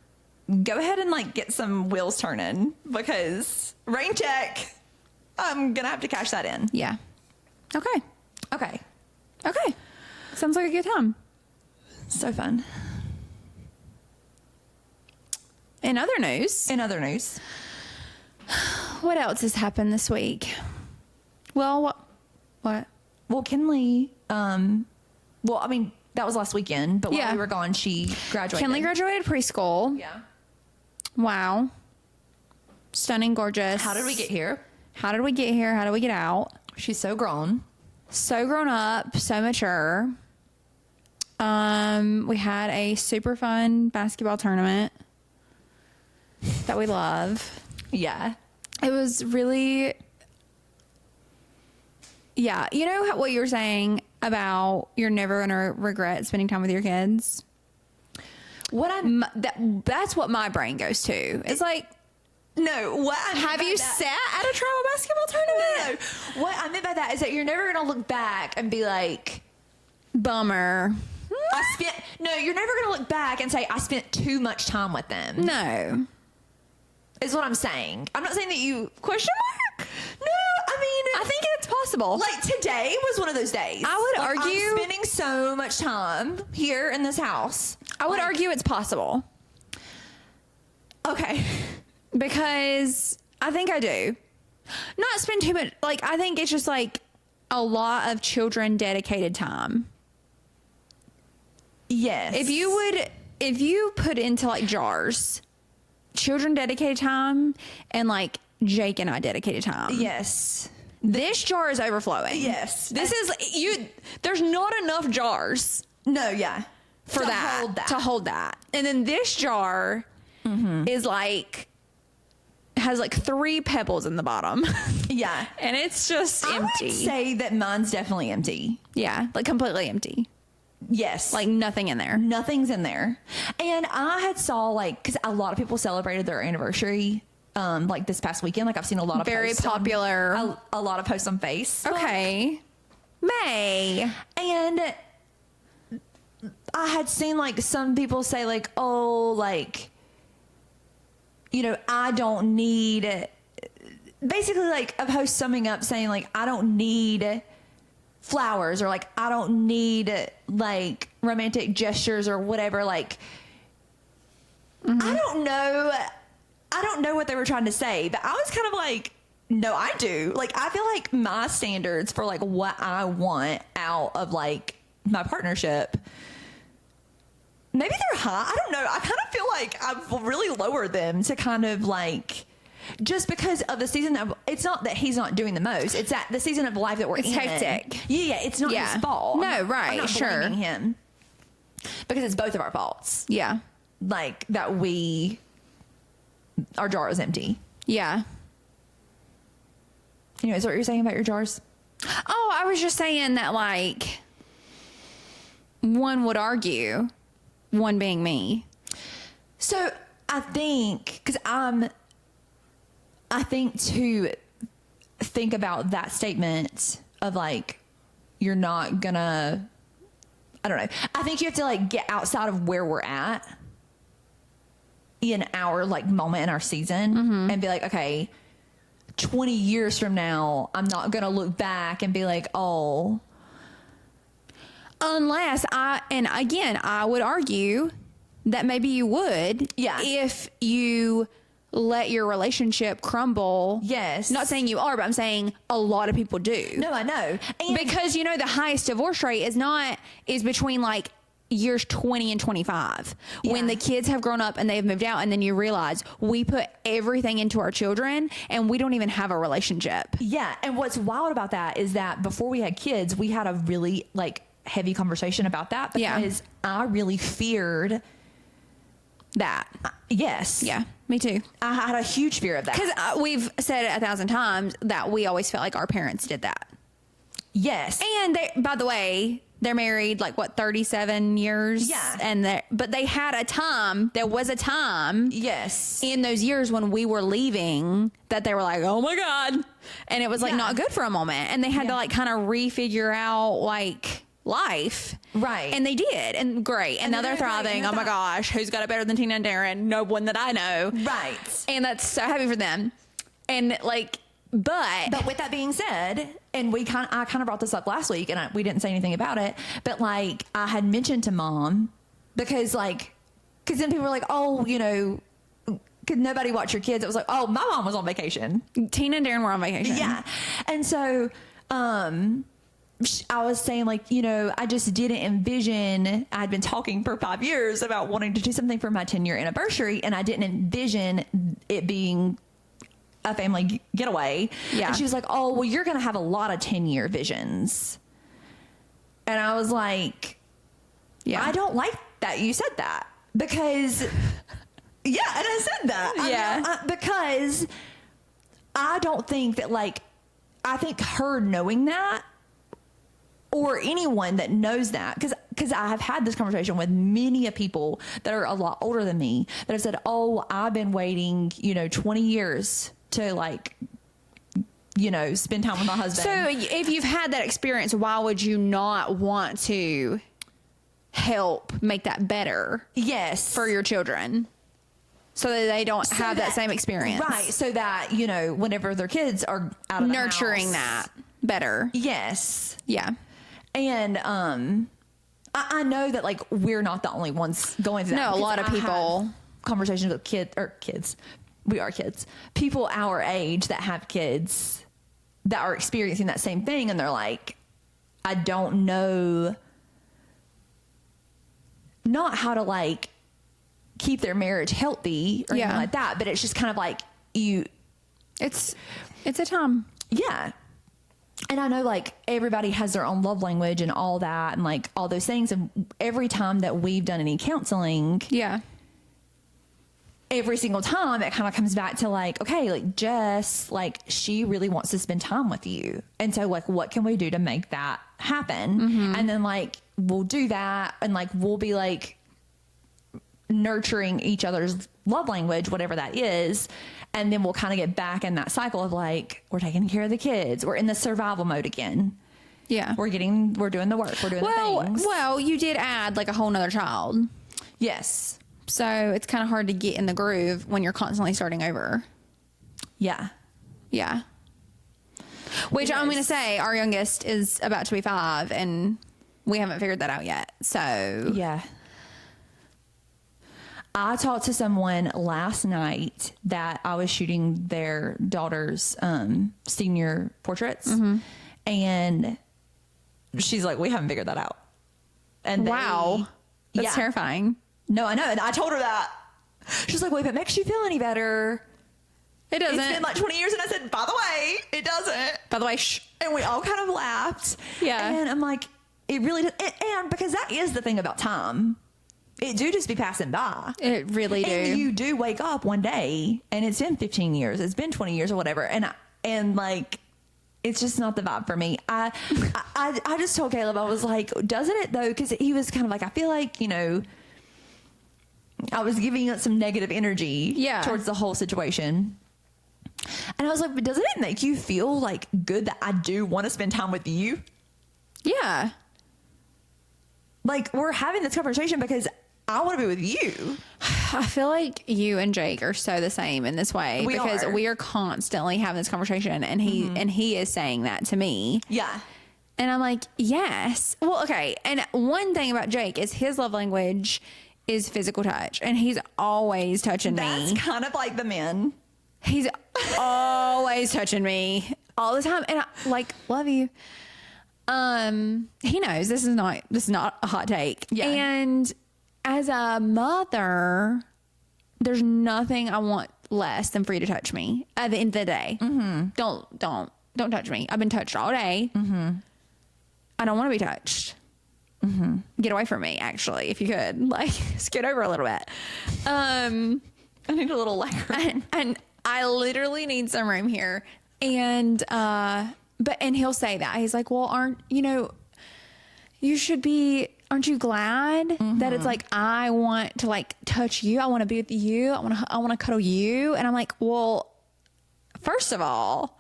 go ahead and like get some wheels turning because rain check. I'm gonna have to cash that in. Yeah. Okay. Okay. Okay. Sounds like a good time. So fun. In other news, In other news, what else has happened this week? Well, what? well, Kinley. Well, I mean that was last weekend, but while Yeah. we were gone, she graduated. Kinley graduated preschool. Yeah. Wow. Stunning, gorgeous. How did we get here? How did we get here? How did we get out? She's so grown. So grown up, so mature. We had a super fun basketball tournament that we love. Yeah. It was really, yeah. You know what you were saying about you're never going to regret spending time with your kids? That's what my brain goes to. It's like, No, what I meant have by you that- sat at a travel basketball tournament? No, what I meant by that is that you're never gonna look back and be like, Bummer. you're never gonna look back and say, I spent too much time with them. No. Is what I'm saying. I'm not saying that you, Question mark? no, I mean, I think it's possible. like today was one of those days. I would Like, argue- I'm spending so much time here in this house. I would argue it's possible. Okay. Because I think I do. Not spend too much. Like, I think it's just like a lot of children dedicated time. Yes. If you put into like jars, children dedicated time and like Jake and I dedicated time. Yes. This jar is overflowing. Yes. This is there's not enough jars No, yeah. for To that, hold that. to hold that. And then this jar is like has like 3 pebbles in the bottom. Yeah. And it's just I empty. would say that mine's definitely empty. Yeah, like completely empty. Yes. Like nothing in there. Nothing's in there. And I had saw like, because a lot of people celebrated their anniversary like this past weekend. Like I've seen a lot of Very posts popular. a lot of posts on Facebook. Okay. May. And I had seen like some people say like, oh, like, you know, I don't need, basically like a post summing up saying like, I don't need flowers or like, I don't need like romantic gestures or whatever. Like, I don't know. I don't know what they were trying to say, but I was kind of like, no, I do. Like, I feel like my standards for like what I want out of like my partnership, maybe they're high. I don't know. I kind of feel like I've really lowered them to kind of like, just because of the season of, it's not that he's not doing the most. It's that the season of life that we're in. It's hectic. Yeah, it's not his fault. No, right, I'm not sure. blaming him because it's both of our faults. Yeah. Like that our jar is empty. Yeah. Anyways, what you're saying about your jars? Oh, I was just saying that, like, one would argue, one being me. So I think, because I think to think about that statement of like, you're not gonna, I don't know. I think you have to like get outside of where we're at in our like moment in our season and be like, okay, 20 years from now, I'm not gonna look back and be like, oh. Unless and again, I would argue that maybe you would. Yeah. If you let your relationship crumble. Yes. Not saying you are, but I'm saying a lot of people do. No, I know. And because, you know, the highest divorce rate is between like years 20 and 25 when the kids have grown up and they've moved out, and then you realize we put everything into our children and we don't even have a relationship. Yeah. And what's wild about that is that before we had kids, we had a really like heavy conversation about that because I really feared that. Yes. Yeah, me too. I had a huge fear of that. Because we've said it 1,000 times that we always felt like our parents did that. Yes. And they, by the way, they're married like what, 37 years? Yeah. And but they had there was a time yes in those years when we were leaving that they were like, oh my God. And it was like not good for a moment. And they had to like kind of refigure out like life. Right. And they did. And great. And now they're thriving. Oh my gosh. Who's got it better than Tina and Darren? No one that I know. Right. And that's so happy for them. And like, but with that being said, and I kind of brought this up last week and we didn't say anything about it, but like I had mentioned to Mom because then people were like, oh, you know, could nobody watch your kids? It was like, oh, my mom was on vacation. Tina and Darren were on vacation. Yeah. And so, I was saying like, you know, I just didn't envision, I'd been talking for 5 years about wanting to do something for my 10-year anniversary. And I didn't envision it being a family getaway. Yeah. And she was like, oh, well, you're going to have a lot of 10-year visions. And I was like, yeah, I don't like that you said that because yeah. And I said that. Yeah. Because I don't think that like, I think her knowing that, or anyone that knows that, because I have had this conversation with many people that are a lot older than me that have said, oh, I've been waiting, 20 years to like, spend time with my husband. So if you've had that experience, why would you not want to help make that better? Yes. For your children, so that they don't have that same experience. Right. So that, whenever their kids are out of the nurturing house, that better. Yes. Yeah. And I know that like we're not the only ones going through that. No, a lot of people. Conversations with kids. We are kids. People our age that have kids that are experiencing that same thing, and they're like, I don't know, not how to like keep their marriage healthy or anything like that, but it's just kind of like it's a time. Yeah. And I know like everybody has their own love language and all that and like all those things. And every time that we've done any counseling, every single time it kind of comes back to like, okay, like Jess, like she really wants to spend time with you. And so like, what can we do to make that happen? Mm-hmm. And then like, we'll do that. And like, we'll be like nurturing each other's love language, whatever that is. And then we'll kind of get back in that cycle of like, we're taking care of the kids. We're in the survival mode again. Yeah. We're doing the work. We're doing the things. Well, you did add like a whole nother child. Yes. So it's kind of hard to get in the groove when you're constantly starting over. Yeah. Yeah. Which I'm going to say our youngest is about to be 5 and we haven't figured that out yet. So yeah. I talked to someone last night that I was shooting their daughter's senior portraits, and she's like, we haven't figured that out. And Wow. That's terrifying. No, I know. And I told her that. She's like, well, if it makes you feel any better. It doesn't. It's been like 20 years. And I said, by the way, it doesn't. By the way, shh. And we all kind of laughed. Yeah. And I'm like, it really does. And because that is the thing about time. It do just be passing by. It really do. And you do wake up one day and it's been 15 years. It's been 20 years or whatever. And like, it's just not the vibe for me. I just told Caleb, I was like, doesn't it though? Because he was kind of like, I feel like, you know, I was giving it some negative energy towards the whole situation. And I was like, but doesn't it make you feel like good that I do want to spend time with you? Yeah. Like, we're having this conversation because I want to be with you. I feel like you and Jake are so the same in this way because we are constantly having this conversation, and he is saying that to me. Yeah. And I'm like, yes. Well, okay. And one thing about Jake is his love language is physical touch, and he's always touching me. That's kind of like the men. He's always touching me all the time, and I like love you. He knows this is not a hot take. Yeah. And as a mother, there's nothing I want less than for you to touch me at the end of the day. Mm-hmm. Don't touch me. I've been touched all day. Mm-hmm. I don't want to be touched. Mm-hmm. Get away from me, actually, if you could. Like, scoot over a little bit. I need a little legroom. And I literally need some room here. And he'll say that. He's like, well, aren't you glad that it's like, I want to like touch you. I want to be with you. I want to cuddle you. And I'm like, well, first of all,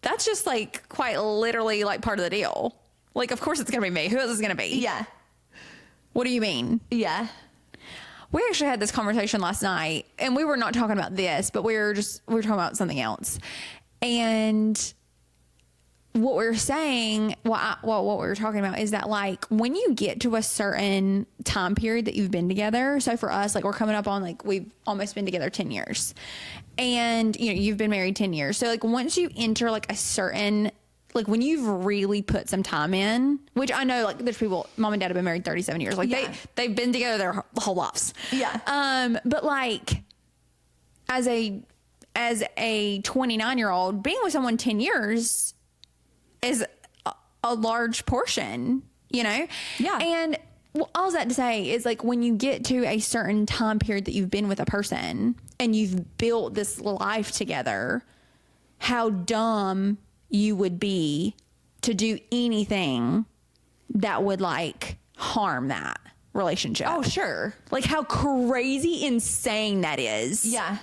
that's just like quite literally like part of the deal. Like, of course it's going to be me. Who else is going to be? Yeah. What do you mean? Yeah. We actually had this conversation last night, and we were not talking about this, but we were talking about something else. And what we were saying, what we were talking about is that, like, when you get to a certain time period that you've been together, so for us, like, we're coming up on, like, we've almost been together 10 years. And, you know, you've been married 10 years. So, like, once you enter, like, a certain, like, when you've really put some time in, which I know, like, there's people, mom and dad have been married 37 years. Like, they've been together their whole lives. Yeah. But, like, as a 29-year-old, being with someone 10 years is a large portion, you know? Yeah. And all that to say is, like, when you get to a certain time period that you've been with a person and you've built this life together, how dumb you would be to do anything that would, like, harm that relationship. Oh, sure. Like, how crazy insane that is. Yeah.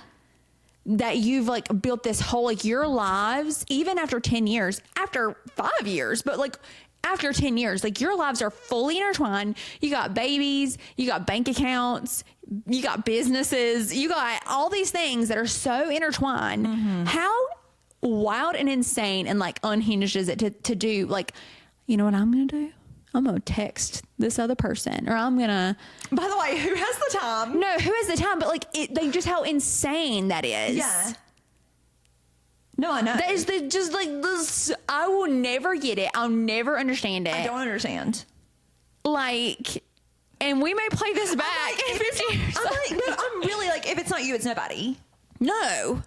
That you've, like, built this whole, like, your lives, even after 10 years, after 5 years, but, like, after 10 years, like, your lives are fully intertwined. You got babies, you got bank accounts, you got businesses, you got all these things that are so intertwined. Mm-hmm. How wild and insane and, like, unhinged is it to do, like, you know what I'm going to do? I'm going to text this other person, or I'm going to... By the way, who has the time? No, who has the time? But, like, just how insane that is. Yeah. No, I know. That is just like this. I will never get it. I'll never understand it. I don't understand. Like, and we may play this back in 50 years. I'm really like, if it's not you, it's nobody. No.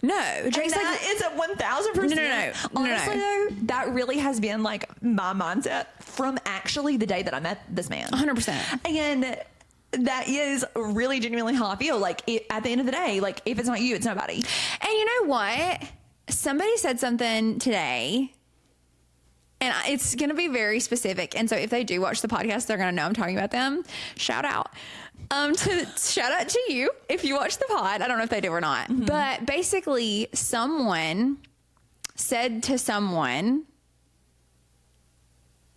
Jake's that is a 1,000%. No. Honestly, though, that really has been like my mindset from actually the day that I met this man. 100%. And that is really genuinely how I feel. Like, at the end of the day, like, if it's not you, it's nobody. And you know what? Somebody said something today, and it's going to be very specific. And so if they do watch the podcast, they're going to know I'm talking about them. Shout out. Shout out to you if you watch the pod. I don't know if they do or not. Mm-hmm. But basically, someone said to someone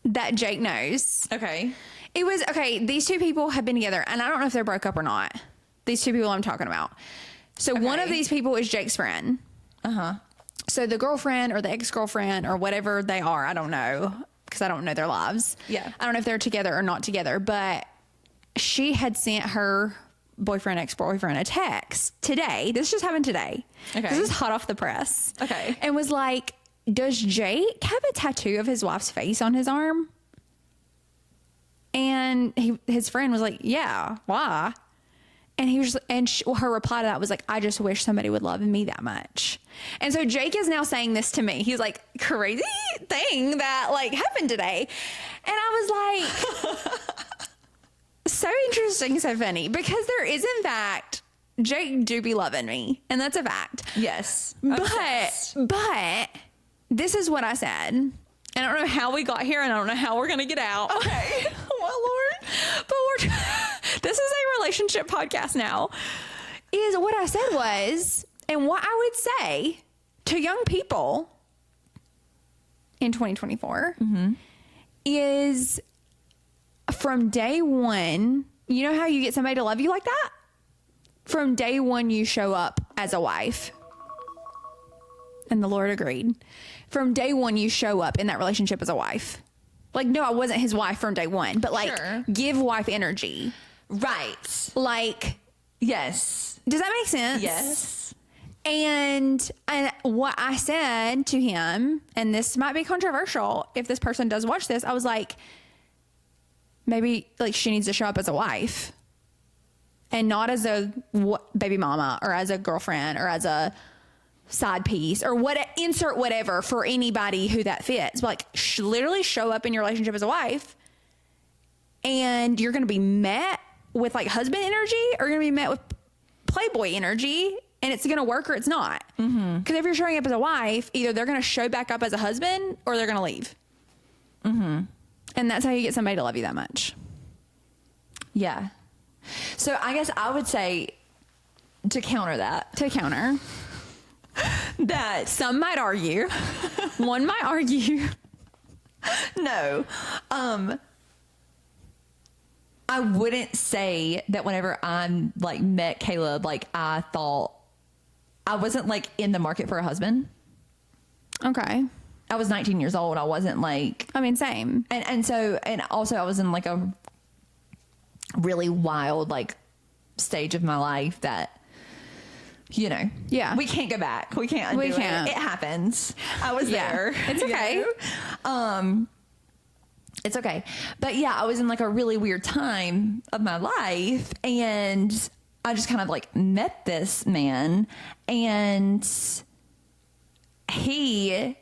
that Jake knows. Okay. It was, okay, these two people have been together, and I don't know if they broke up or not. These two people I'm talking about. So one of these people is Jake's friend. Uh-huh. So the girlfriend or the ex-girlfriend or whatever they are, I don't know, because I don't know their lives. Yeah. I don't know if they're together or not together, but she had sent her boyfriend, ex-boyfriend a text today. This just happened today. Okay. This is hot off the press. Okay. And was like, does Jake have a tattoo of his wife's face on his arm? And his friend was like, yeah, why? And he was, her reply to that was like, I just wish somebody would love me that much. And so Jake is now saying this to me. He's like, crazy thing that like happened today. And I was like, so interesting, so funny, because there is in fact, Jake do be loving me. And that's a fact. Yes. But this is what I said. And I don't know how we got here and I don't know how we're going to get out. Okay. Well, Lord. But this is a relationship podcast now. Is what I said was, and what I would say to young people in 2024 is from day one, you know how you get somebody to love you like that? From day one, you show up as a wife. And the Lord agreed. From day one, you show up in that relationship as a wife. Like, no, I wasn't his wife from day one, but like, Sure. give wife energy. Right. Like, Yes. does that make sense? Yes. And what I said to him, and this might be controversial if this person does watch this, I was like, maybe like she needs to show up as a wife and not as a baby mama or as a girlfriend or as a side piece or insert whatever for anybody who that fits. But like literally show up in your relationship as a wife, and you're going to be met with like husband energy or you're going to be met with playboy energy, and it's going to work or it's not. Because if you're showing up as a wife, either they're going to show back up as a husband or they're going to leave. And that's how you get somebody to love you that much. Yeah. So I guess I would say to counter that, that Some might argue. One might argue. no, I wouldn't say that whenever I like met Caleb, like I thought I wasn't like in the market for a husband. Okay. I was 19 years old. I wasn't like, I mean, same. and also I was in like a really wild like stage of my life that, you know, Yeah. we can't go back. We can't undo We can't. it. It happens. I was Yeah. there. It's okay. You know? It's okay. But yeah, I was in like a really weird time of my life, and I just kind of like met this man, and he,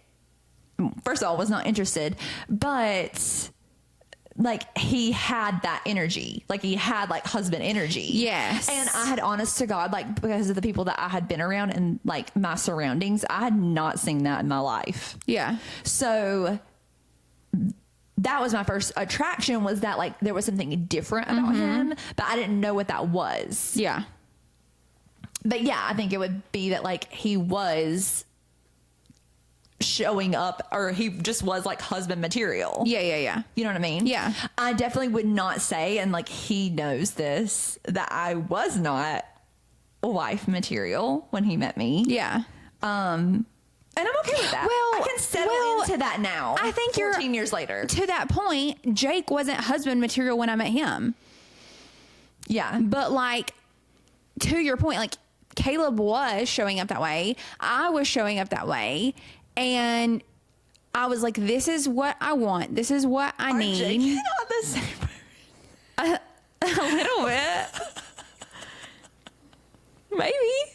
first of all, was not interested, but like he had that energy, like he had like husband energy. Yes. And I had, honest to God, like because of the people that I had been around and like my surroundings, I had not seen that in my life. Yeah. So that was my first attraction, was that like there was something different about him, but I didn't know what that was. Yeah. But yeah, I think it would be that like he was showing up, or he just was like husband material. Yeah. Yeah. Yeah. You know what I mean? Yeah. I definitely would not say, and like he knows this, that I was not wife material when he met me. Yeah. And I'm okay with that. Well, I can settle into that now. I think 14 years later. To that point, Jake wasn't husband material when I met him. Yeah. But like, to your point, like Caleb was showing up that way. I was showing up that way. And I was like, this is what I want. This is what I Are need. Jake and I the same? A little bit. Maybe.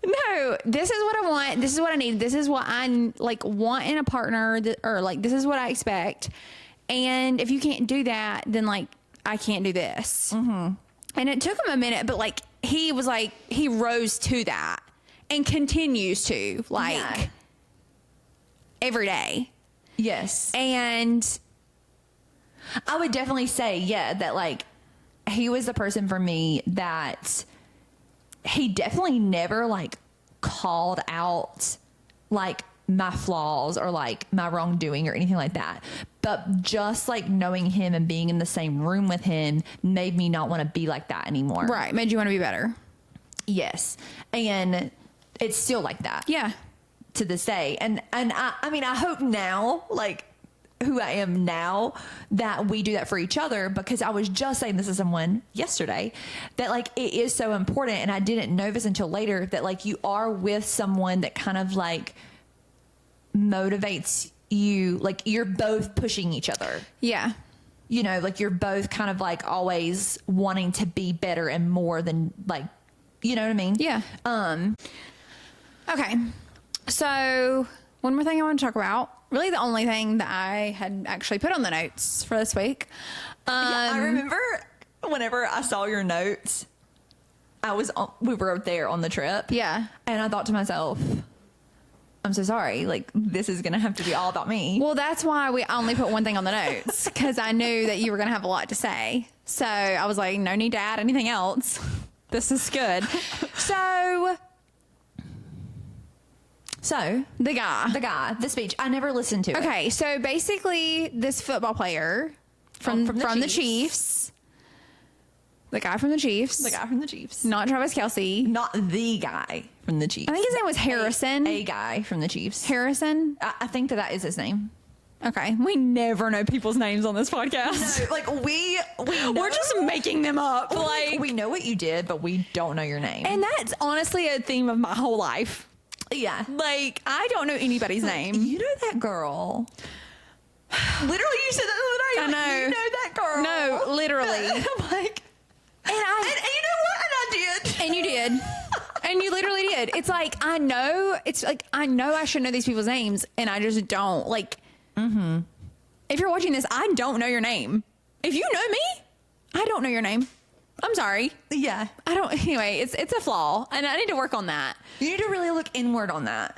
No, this is what I want. This is what I need. This is what I like want in a partner, or like this is what I expect. And if you can't do that, then like I can't do this. And it took him a minute, but like he was like, he rose to that and continues to like Yeah. every day. Yes. And I would definitely say, yeah, that like he was the person for me that he definitely never like called out like my flaws or like my wrongdoing or anything like that. But just like knowing him and being in the same room with him made me not want to be like that anymore. right, made you want to be better. Yes. And it's still like that. Yeah. To this day. And I mean, I hope now, like who I am now that we do that for each other, because I was just saying this to someone yesterday that like it is so important, and I didn't know this until later, that like you are with someone that kind of like motivates you, like you're both pushing each other. Yeah. You know, like you're both kind of like always wanting to be better and more than like, you know what I mean? Yeah. Okay. So one more thing I want to talk about. Really, the only thing that I had actually put on the notes for this week. Yeah, I remember whenever I saw your notes, we were there on the trip. Yeah. And I thought to myself, I'm so sorry. Like, this is going to have to be all about me. Well, that's why we only put one thing on the notes, because I knew that you were going to have a lot to say. So I was like, no need to add anything else. This is good. So the guy, the speech, I never listened to it. Okay, so basically this football player from the Chiefs. The guy from the Chiefs. The guy from the Chiefs. Not Travis Kelce. Not the guy from the Chiefs. I think his name was Harrison. A guy from the Chiefs. Harrison? I think that is his name. Okay. We never know people's names on this podcast. No, like we know, we're just making them up. Like we know what you did, but we don't know your name. And that's honestly a theme of my whole life. Yeah. Like, I don't know anybody's name. You know that girl. Literally, you said that the other day. I know. You know that girl. No, literally. I'm like, and you know what? And I did. And you did. And you literally did. It's like, I know I should know these people's names, and I just don't. Like, if you're watching this, I don't know your name. If you know me, I don't know your name. I'm sorry. Yeah. I don't. Anyway, it's a flaw, and I need to work on that. You need to really look inward on that.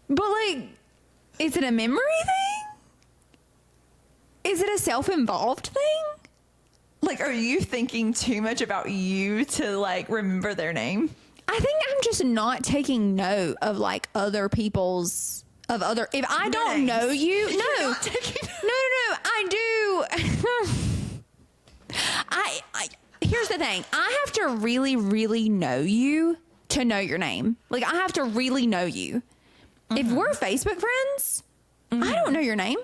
But like, is it a memory thing? Is it a self-involved thing? Like, are you thinking too much about you to like remember their name? I think I'm just not taking note of like other people's if I don't know you. No. No. I do. I here's the thing. I have to really, really know you to know your name. Like, I have to really know you. If we're Facebook friends, I don't know your name.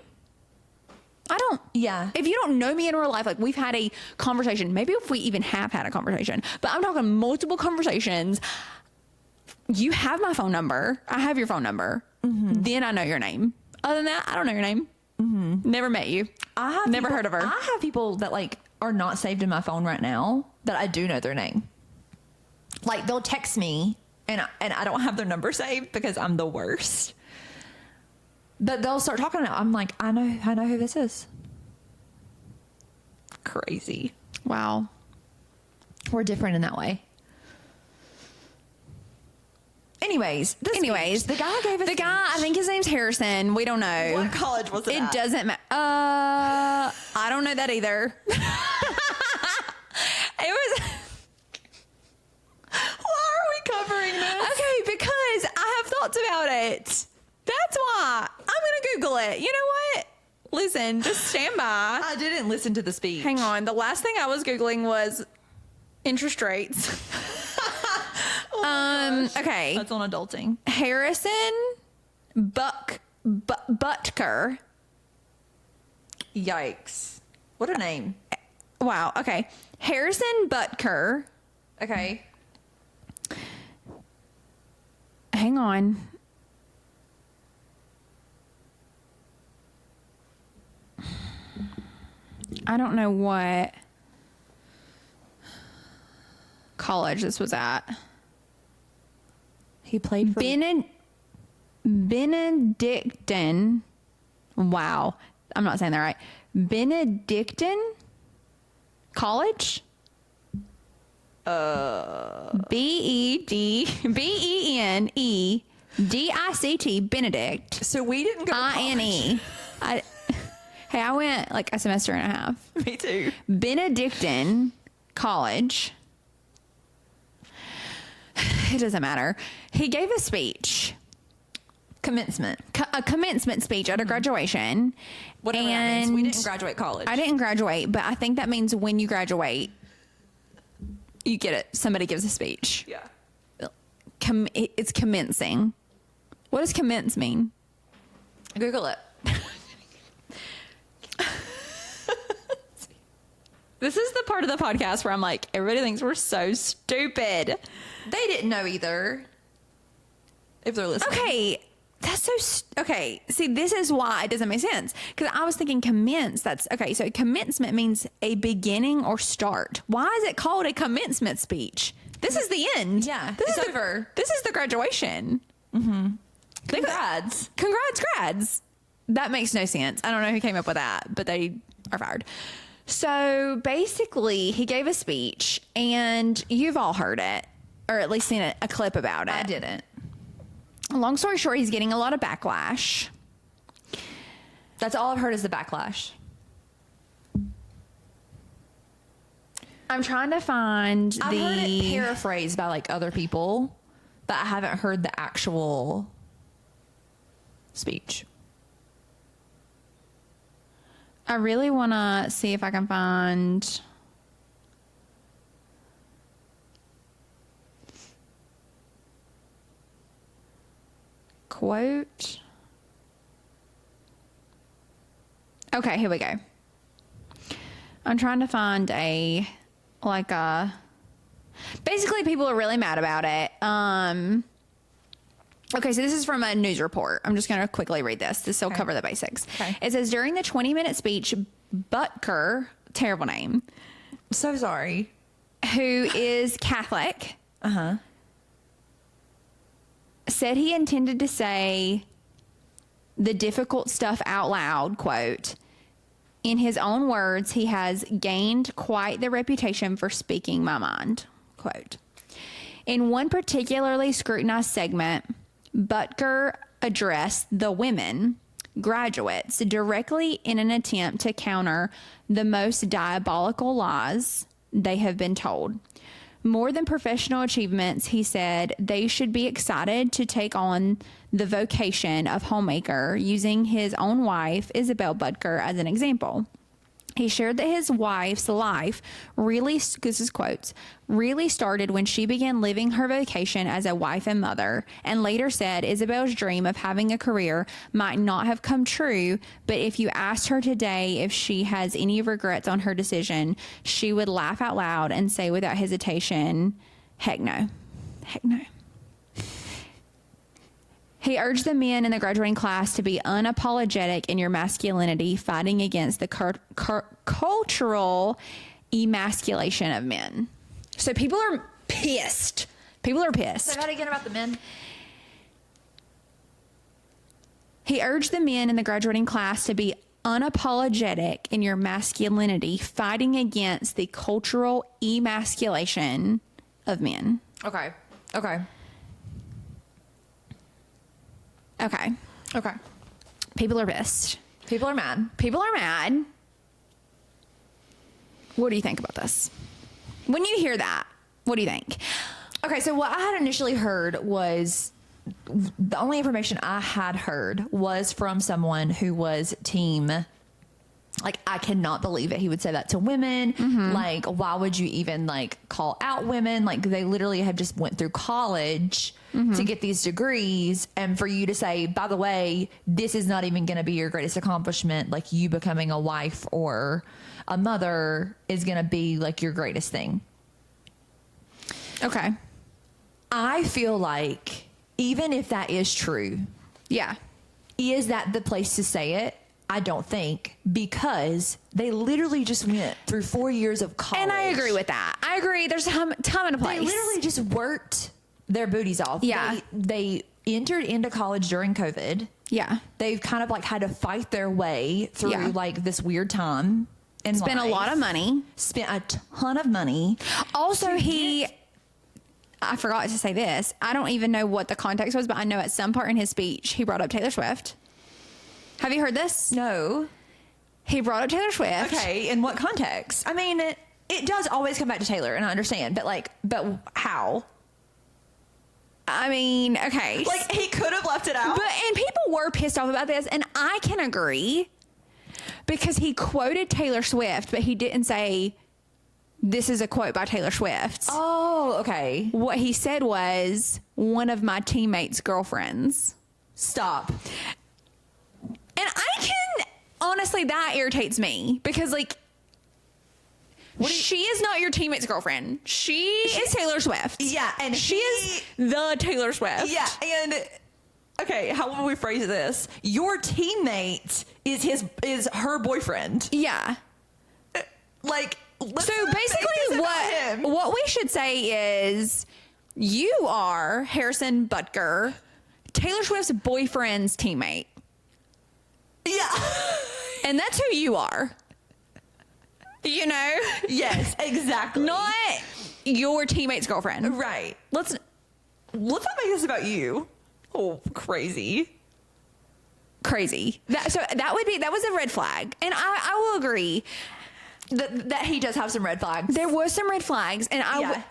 I don't. Yeah. If you don't know me in real life, like we've had a conversation, maybe if we even have had a conversation, but I'm talking multiple conversations. You have my phone number. I have your phone number. Then I know your name. Other than that, I don't know your name. Never met you. I have never heard of her. I have people that like are not saved in my phone right now that I do know their name. Like, they'll text me and I don't have their number saved because I'm the worst. But they'll start talking. I'm like, I know who this is. Crazy. Wow. We're different in that way. Anyways, the guy gave us. The guy, I think his name's Harrison. We don't know. What college was it? It at? doesn't matter. I don't know that either. It was. Why are we covering this? Okay, because I have thoughts about it. That's why. I'm gonna Google it. You know what? Listen, just stand by. I didn't listen to the speech. Hang on. The last thing I was Googling was interest rates. Okay. That's on adulting. Harrison Butker. Yikes. What a name. Wow. Okay. Harrison Butker. Okay. Hang on. I don't know what college this was at. He played for Benedictine. Wow. I'm not saying that right. Benedictine College? Benedict. Benedict. So we didn't go to INE. Hey, I went like a semester and a half. Me too. Benedictine College. It doesn't matter. He gave a speech. Commencement. A commencement speech at a graduation. Whatever that means. We didn't graduate college. I didn't graduate, but I think that means when you graduate, you get it. Somebody gives a speech. Yeah. It's commencing. What does commence mean? Google it. This is the part of the podcast where I'm like, everybody thinks we're so stupid. They didn't know either. If they're listening. Okay. That's so, okay. See, this is why it doesn't make sense. Because I was thinking commence. That's, okay. So commencement means a beginning or start. Why is it called a commencement speech? This is the end. Yeah. This It's is over. This is the graduation. Mm-hmm. Congrats. Congrats, grads. That makes no sense. I don't know who came up with that, but they are fired. So basically, he gave a speech, and you've all heard it, or at least seen a clip about it. I didn't. Long story short, he's getting a lot of backlash. That's all I've heard is the backlash. I'm trying to find I've heard it paraphrased by like other people, but I haven't heard the actual speech. I really want to see if I can find... quote. Okay, here we go. I'm trying to find basically people are really mad about it. Okay, so this is from a news report. I'm just going to quickly read this. This will cover the basics. Okay. It says, during the 20-minute speech, Butker, terrible name, So sorry. who is Catholic, said he intended to say the difficult stuff out loud, quote. In his own words, he has gained quite the reputation for speaking my mind, quote. In one particularly scrutinized segment, Butker addressed the women, graduates, directly in an attempt to counter the most diabolical lies they have been told. More than professional achievements, he said they should be excited to take on the vocation of homemaker, using his own wife, Isabel Butker, as an example. He shared that his wife's life really, this is quotes, really started when she began living her vocation as a wife and mother, and later said Isabel's dream of having a career might not have come true, but if you asked her today if she has any regrets on her decision, she would laugh out loud and say without hesitation, heck no. Heck no. He urged the men in the graduating class to be unapologetic in your masculinity, fighting against the cultural emasculation of men. So people are pissed. People are pissed. Say that again about the men. He urged the men in the graduating class to be unapologetic in your masculinity, fighting against the cultural emasculation of men. Okay. People are pissed. People are mad. People are mad. What do you think about this? When you hear that, what do you think? Okay, so what I had initially heard was the only information I had heard was from someone who was team. Like, I cannot believe it. He would say that to women. Like, why would you even like call out women? Like, they literally have just went through college to get these degrees. And for you to say, by the way, this is not even going to be your greatest accomplishment. Like, you becoming a wife or a mother is going to be like your greatest thing. Okay. I feel like even if that is true, Yeah. is that the place to say it? I don't think, because they literally just went through 4 years of college. And I agree with that. I agree. There's a time and a place. They literally just worked their booties off. Yeah. They entered into college during COVID. Yeah. They've kind of like had to fight their way through Yeah. like this weird time. And Spent a lot of money. Spent a ton of money. Also, I forgot to say this. I don't even know what the context was, but I know at some part in his speech, he brought up Taylor Swift. Have you heard this? No. He brought up Taylor Swift. Okay. In what context? I mean, it does always come back to Taylor, and I understand, but how? I mean, okay. Like, he could have left it out. And people were pissed off about this, and I can agree because he quoted Taylor Swift, but he didn't say this is a quote by Taylor Swift. Oh, okay. What he said was one of my teammates' girlfriends. Stop. honestly, that irritates me because, like, she is not your teammate's girlfriend. She is Taylor Swift. Yeah, and she is the Taylor Swift. Yeah, and okay, how will we phrase this? Your teammate is her boyfriend. Yeah. Like, So basically, what we should say is, you are Harrison Butker, Taylor Swift's boyfriend's teammate. Yeah. And that's who you are. You know? Yes, exactly. Not your teammate's girlfriend. Right. Let's not make this about you. Oh, crazy. That was a red flag. And I will agree. That he does have some red flags. There was some red flags. And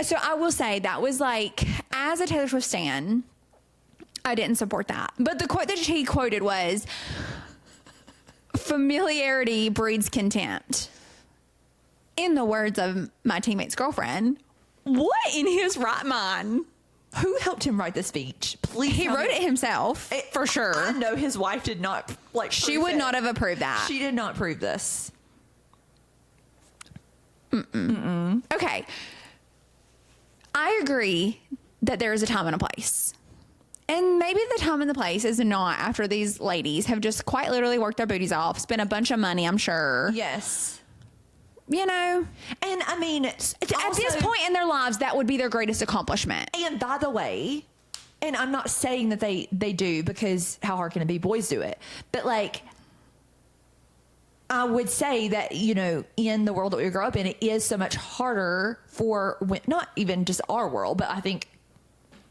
so I will say that was like, as a Taylor Swift stan, I didn't support that. But the quote that he quoted was, familiarity breeds contempt. In the words of my teammate's girlfriend, what in his right mind? Who helped him write the speech? Please. He wrote it himself, for sure. I know his wife did not She would not have approved that. She did not prove this. Okay. I agree that there is a time and a place. And maybe the time and the place is not after these ladies have just quite literally worked their booties off, spent a bunch of money, I'm sure. Yes. You know? And I mean, at this point in their lives, that would be their greatest accomplishment. And by the way, and I'm not saying that they do, because how hard can it be? Boys do it. But like, I would say that, you know, in the world that we grow up in, it is so much harder for, not even just our world, but I think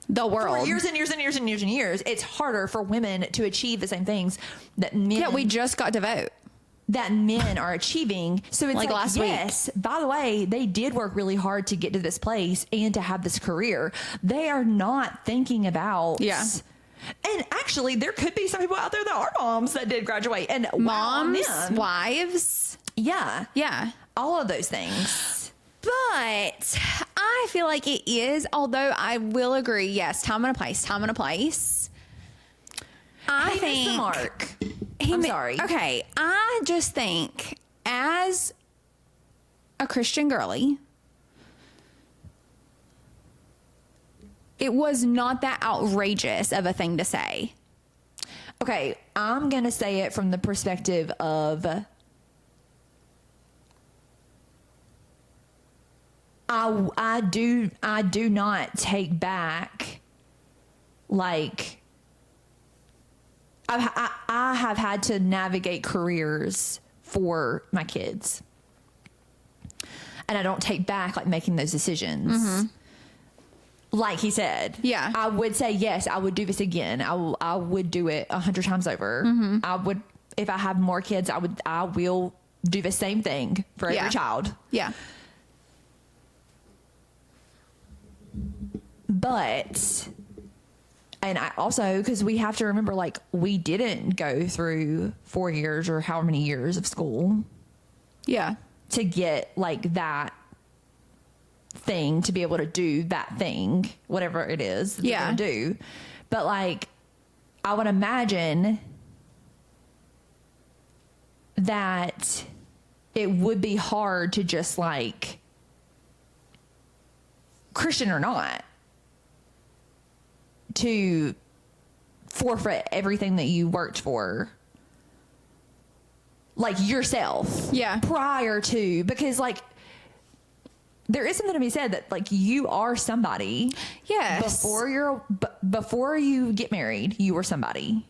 the world. For years and years and years and years and years, it's harder for women to achieve the same things that men. Yeah, we just got to vote. That men are achieving. So it's like last yes, week. By the way, they did work really hard to get to this place and to have this career. They are not thinking about. Yeah. And actually, there could be some people out there that are moms that did graduate. And moms, wives. Yeah. Yeah. All of those things. But I feel like it is, although I will agree, yes, time and a place. I think missed the mark. I'm sorry. Okay. I just think, as a Christian girly, it was not that outrageous of a thing to say. Okay. I'm going to say it from the perspective of, I do not take back, like, I have had to navigate careers for my kids, and I don't take back like making those decisions. Mm-hmm. Like he said, yeah, I would say yes, I would do this again. I would do it 100 times over. Mm-hmm. I would, if I have more kids, I will do the same thing for every child. Yeah. But, and I also, because we have to remember, like, we didn't go through 4 years or however many years of school. Yeah. To get, like, that thing, to be able to do that thing, whatever it is that you're going to do. But, like, I would imagine that it would be hard to just, like, Christian or not, to forfeit everything that you worked for, like, yourself. Yeah. Prior to, because, like, there is something to be said that, like, you are somebody. Yes. Before you get married, you were somebody.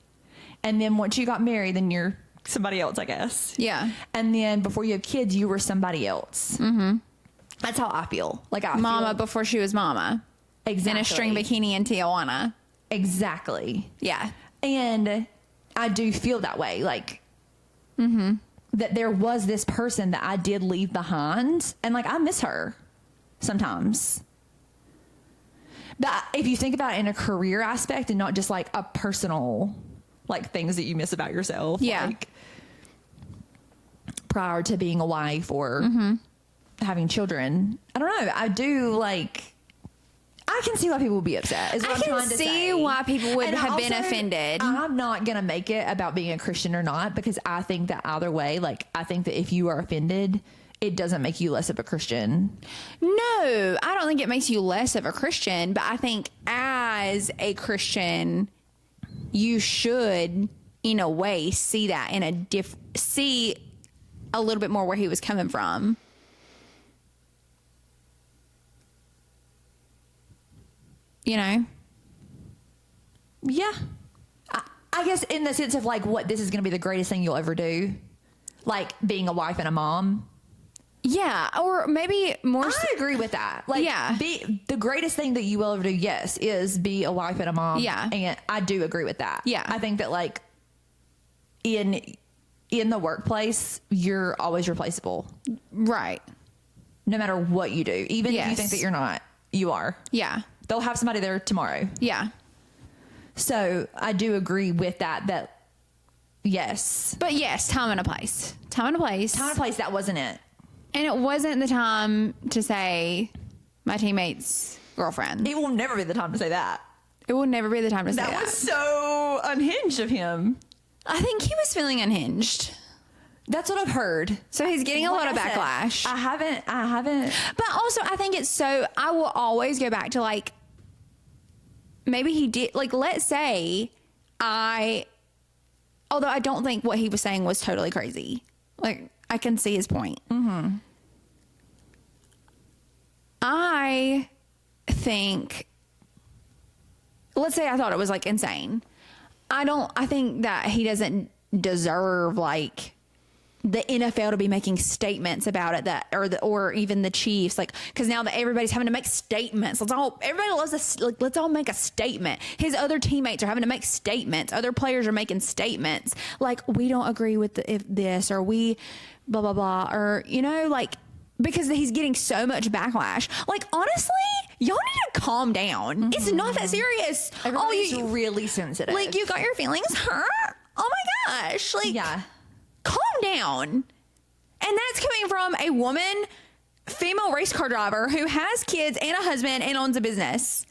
And then once you got married, then you're somebody else, I guess. Yeah. And then before you have kids, you were somebody else. Mm-hmm. That's how I feel. Like, Mama before she was mama. Exactly. In a string bikini in Tijuana. Exactly. Yeah. And I do feel that way. Like, that there was this person that I did leave behind. And, like, I miss her sometimes. But if you think about it in a career aspect and not just, like, a personal, like, things that you miss about yourself. Yeah. Like, prior to being a wife or having children. I don't know. I do, like, I can see why people would be upset. Is what I'm trying to say. I can see why people would And have been also, offended. I'm not going to make it about being a Christian or not, because I think that either way, like, I think that if you are offended, it doesn't make you less of a Christian. No, I don't think it makes you less of a Christian, but I think as a Christian, you should, in a way, see that in a see a little bit more where he was coming from. You know? Yeah. I guess in the sense of like, what, this is going to be the greatest thing you'll ever do. Like being a wife and a mom. Yeah. Or maybe more. I agree with that. Like, yeah. The greatest thing that you will ever do, yes, is be a wife and a mom. Yeah. And I do agree with that. Yeah. I think that like in the workplace, you're always replaceable. Right. No matter what you do. Even if you Yes. think that you're not, you are. Yeah. They'll have somebody there tomorrow. Yeah. So I do agree with that yes. But yes, time and a place. Time and a place. Time and place, that wasn't it. And it wasn't the time to say my teammate's girlfriend. It will never be the time to say that. It will never be the time to say that. That was so unhinged of him. I think he was feeling unhinged. That's what I've heard. So he's getting a lot of Like I backlash. said, I haven't. But also, I think it's so, I will always go back to like, maybe he did, like, let's say although I don't think what he was saying was totally crazy. Like, I can see his point. Mm-hmm. I think, let's say I thought it was like insane. I think that he doesn't deserve like the NFL to be making statements about it, that or even the Chiefs, like, because now that everybody's having to make statements, everybody loves this, like, let's all make a statement. His other teammates are having to make statements. Other players are making statements like, we don't agree with this, or we blah blah blah, or you know, like, because he's getting so much backlash. Like, honestly, y'all need to calm down. Mm-hmm. It's not that serious. Everybody's really sensitive. Like, you got your feelings hurt. Oh my gosh! Like, yeah. Calm down. And that's coming from a woman, female race car driver who has kids and a husband and owns a business.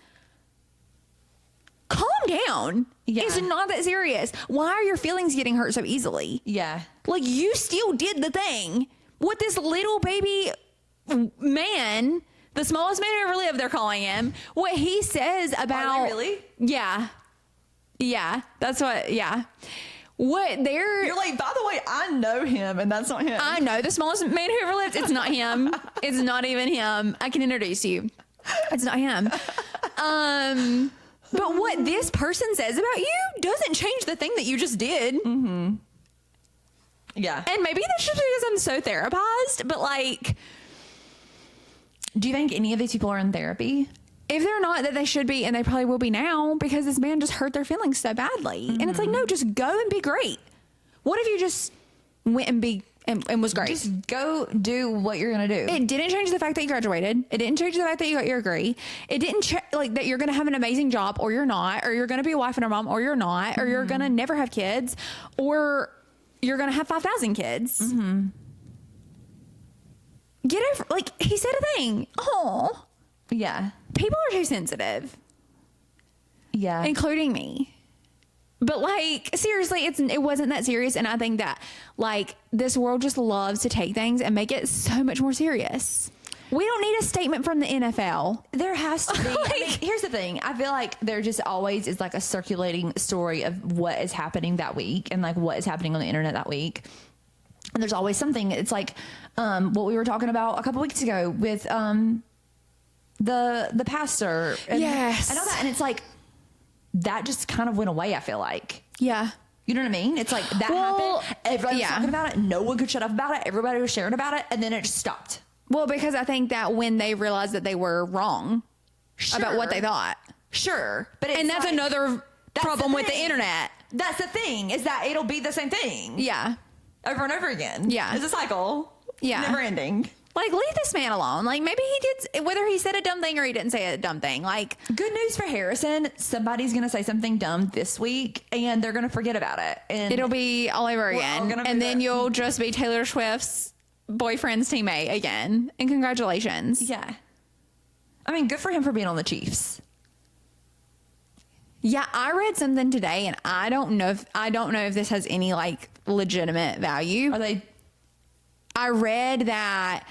Calm down. Yeah. It's not that serious. Why are your feelings getting hurt so easily? Yeah. Like, you still did the thing. What this little baby man, the smallest man who ever lived, they're calling him, what he says about... Are they really? Yeah. Yeah. That's what... Yeah. What they're... You're like, by the way, I know him, and that's not him. I know the smallest man who ever lived. It's not him. It's not even him. I can introduce you. It's not him. But what this person says about you doesn't change the thing that you just did. Mm-hmm. Yeah. And maybe that's just because I'm so therapized, but like... Do you think any of these people are in therapy? If they're not, that they should be, and they probably will be now, because this man just hurt their feelings so badly. Mm-hmm. And it's like, no, just go and be great. What if you just went and was great? Just go do what you're going to do. It didn't change the fact that you graduated. It didn't change the fact that you got your degree. It didn't like that you're going to have an amazing job, or you're not, or you're going to be a wife and a mom, or you're not, or you're going to never have kids, or you're going to have 5,000 kids. Mm-hmm. Get over, like, he said a thing. Oh, yeah. People are too sensitive. Yeah. Including me. But like, seriously, it wasn't that serious. And I think that like this world just loves to take things and make it so much more serious. We don't need a statement from the NFL. There has to be. Like, I mean, here's the thing. I feel like there just always is like a circulating story of what is happening that week and like what is happening on the internet that week. And there's always something. It's like what we were talking about a couple weeks ago with the pastor. And, yes. I know that. And it's like, that just kind of went away, I feel like. Yeah. You know what I mean? It's like that happened. Everybody was talking about it. No one could shut up about it. Everybody was sharing about it. And then it just stopped. Well, because I think that when they realized that they were wrong about what they thought. Sure. But and that's like, another problem with the internet. That's the thing, is that it'll be the same thing. Yeah. Over and over again. Yeah. It's a cycle. Yeah. Never ending. Like, leave this man alone. Like, maybe he did, whether he said a dumb thing or he didn't say a dumb thing. Like, good news for Harrison. Somebody's going to say something dumb this week and they're going to forget about it. And it'll be all over again. And then you'll just be Taylor Swift's boyfriend's teammate again. And congratulations. Yeah. I mean, good for him for being on the Chiefs. Yeah, I read something today, and I don't know if this has any like legitimate value. Are they? I read that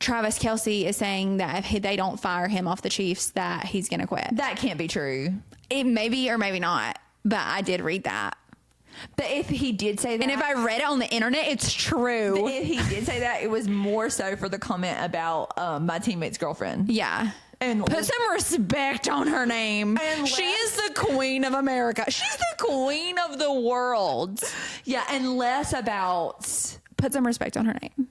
Travis Kelce is saying that if they don't fire him off the Chiefs, that he's going to quit. That can't be true. It may be or maybe not, but I did read that. But if he did say that, And if I read it on the internet, it's true. but if he did say that, it was more so for the comment about my teammate's girlfriend. Yeah. And put some respect on her name. And she is the queen of America. She's the queen of the world. Yeah, and less about... Put some respect on her name.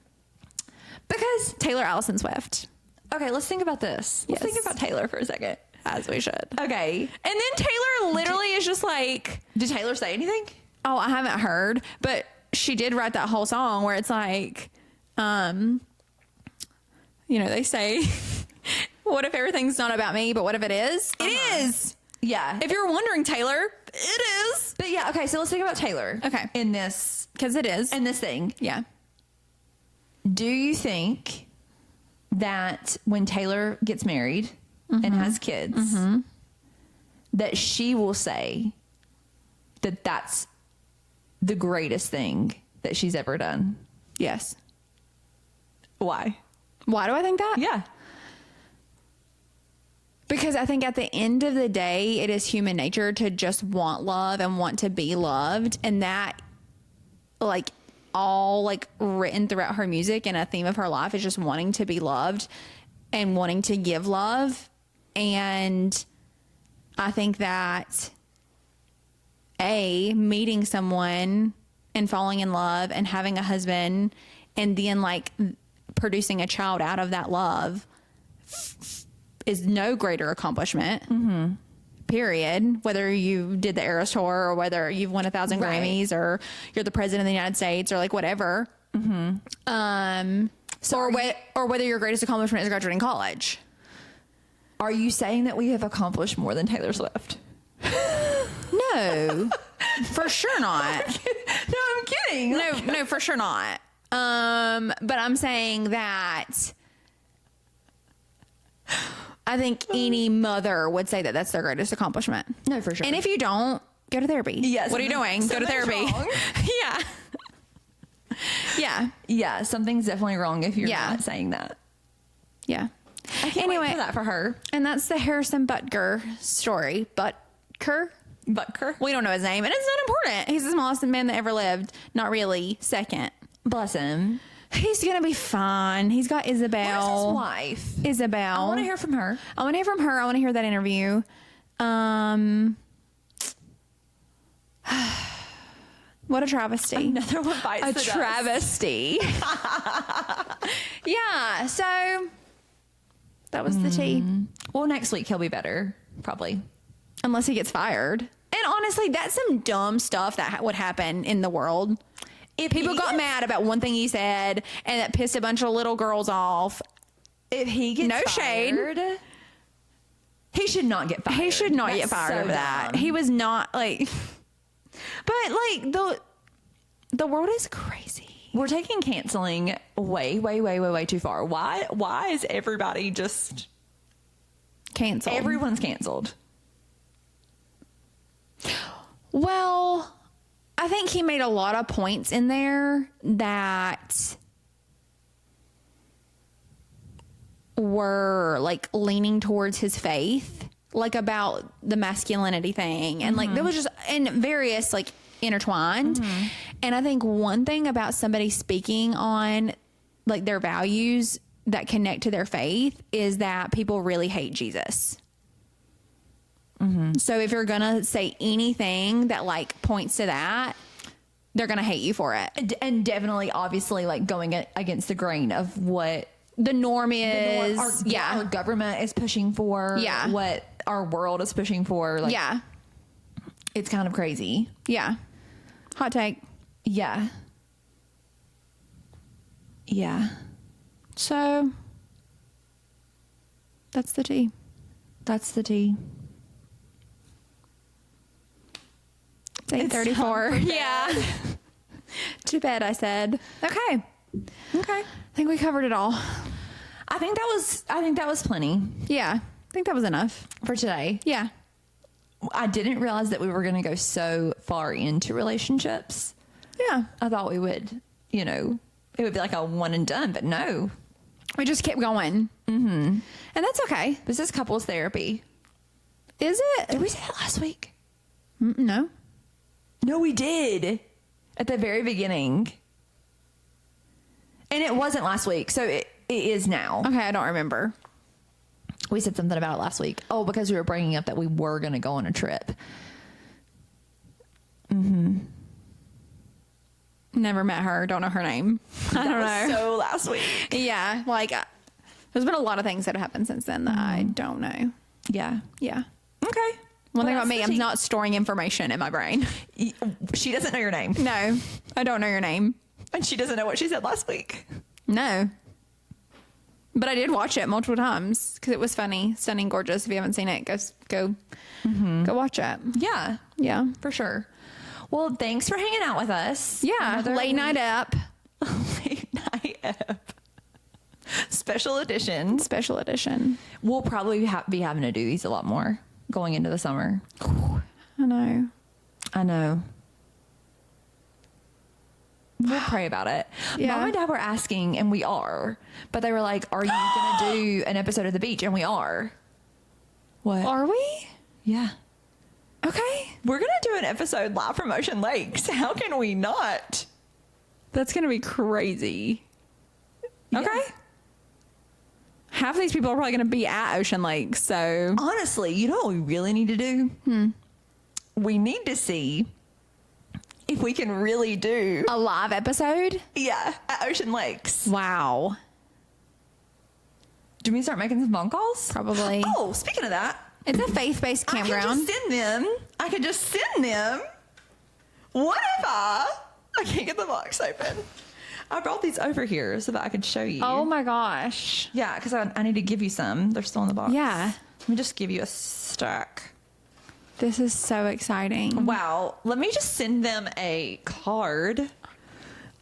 Because... Taylor Allison Swift. Okay, let's think about this. Let's think about Taylor for a second. As we should. Okay. And then Taylor literally is just like... Did Taylor say anything? Oh, I haven't heard. But she did write that whole song where it's like... you know, they say... What if everything's not about me, but what if it is? It is. Yeah. If you're wondering, Taylor, it is. But yeah, okay, so let's think about Taylor. Okay. In this... Because it is. In this thing. Yeah. Do you think that when Taylor gets married and has kids, that she will say that that's the greatest thing that she's ever done? Yes. Why? Why do I think that? Yeah. Because I think at the end of the day, it is human nature to just want love and want to be loved. And that, like, all like written throughout her music and a theme of her life is just wanting to be loved and wanting to give love. And I think that meeting someone and falling in love and having a husband and then like producing a child out of that love is no greater accomplishment. Period. Whether you did the Eras tour or whether you've won 1,000 Grammys or you're the president of the United States or like whatever. So or whether your greatest accomplishment is graduating college. Are you saying that we have accomplished more than Taylor Swift? No, for sure not. No, I'm kidding. No, for sure not. But I'm saying that I think any mother would say that that's their greatest accomplishment. No, for sure. And if you don't, go to therapy. Yes. What are you doing? Go to therapy. Yeah. Yeah. Yeah, something's definitely wrong if you're Yeah. not saying that. Yeah. I can't wait for that for her. And that's the Harrison Butker story. Butker? We don't know his name, and it's not important. He's the smallest man that ever lived. Not really. Second. Bless him. He's gonna be fine. He's got Isabel. Where's his wife? Isabel. I want to hear from her. I want to hear that interview. What a travesty. Another one bites A the dust. travesty. Yeah, so that was the tea. Well, next week he'll be better, probably. Unless he gets fired. And honestly, that's some dumb stuff that would happen in the world. If people got mad about one thing he said and that pissed a bunch of little girls off. If he gets No shade. fired, he should not get fired. He should not That's get fired so over that. dumb. He was not like, but like the world is crazy. We're taking canceling way too far. Why is everybody just Canceled. everyone's canceled? Well, I think he made a lot of points in there that were like leaning towards his faith, like about the masculinity thing. And like there was just in various like intertwined. And I think one thing about somebody speaking on like their values that connect to their faith is that people really hate Jesus. So if you're gonna say anything that like points to that, they're gonna hate you for it. And definitely, obviously, like going against the grain of what The norm is, our government is pushing for. Yeah. What our world is pushing for. Like, yeah, it's kind of crazy. yeah. Hot take. Yeah. Yeah. So that's the tea. That's the tea. It's 8:34. Yeah. To bed, I said. Okay. I think we covered it all. I think that was plenty Yeah. I think that was enough. for today. Yeah. I didn't realize that we were going to go so far into relationships. Yeah. I thought we would, it would be like a one and done, but no. We just kept going. Mm-hmm. And that's okay. This is couples therapy. Is it? Did we say that last week? No. No, we did. At the very beginning. And it wasn't last week, so it is now. Okay, I don't remember. We said something about it last week. Oh, because we were bringing up that we were going to go on a trip. Never met her. Don't know her name. I don't know. So last week. Yeah. Like, there's been a lot of things that have happened since then that I don't know. Yeah. Yeah. Okay. One thing Well, about me, that's I'm the not storing information in my brain. She doesn't know your name. No, I don't know your name. And she doesn't know what she said last week. No. But I did watch it multiple times because it was funny, stunning, gorgeous. If you haven't seen it, go watch it. Yeah. Yeah. For sure. Well, thanks for hanging out with us. Yeah. Late night up. Late night up. Special edition. Special edition. We'll probably be having to do these a lot more going into the summer. I know. I know. We'll pray about it. Yeah. Mom and Dad were asking, and we are, but they were like, are you going to do an episode of the beach? And we are. What? Are we? Yeah. Okay. We're going to do an episode live from Ocean Lakes. How can we not? That's going to be crazy. Yeah. Okay. Half of these people are probably going to be at Ocean Lake, so. Honestly, you know what we really need to do? We need to see if we can really do A live episode? at Ocean Lakes. Wow. Do we start making some phone calls? Probably. Oh, speaking of that, It's a faith-based campground. I could just send them. What if I can't get the box open. I brought these over here so that I could show you. Oh my gosh. Yeah, because I need to give you some. They're still in the box. Yeah. Let me just give you a stack. This is so exciting. Wow. Let me just send them a card.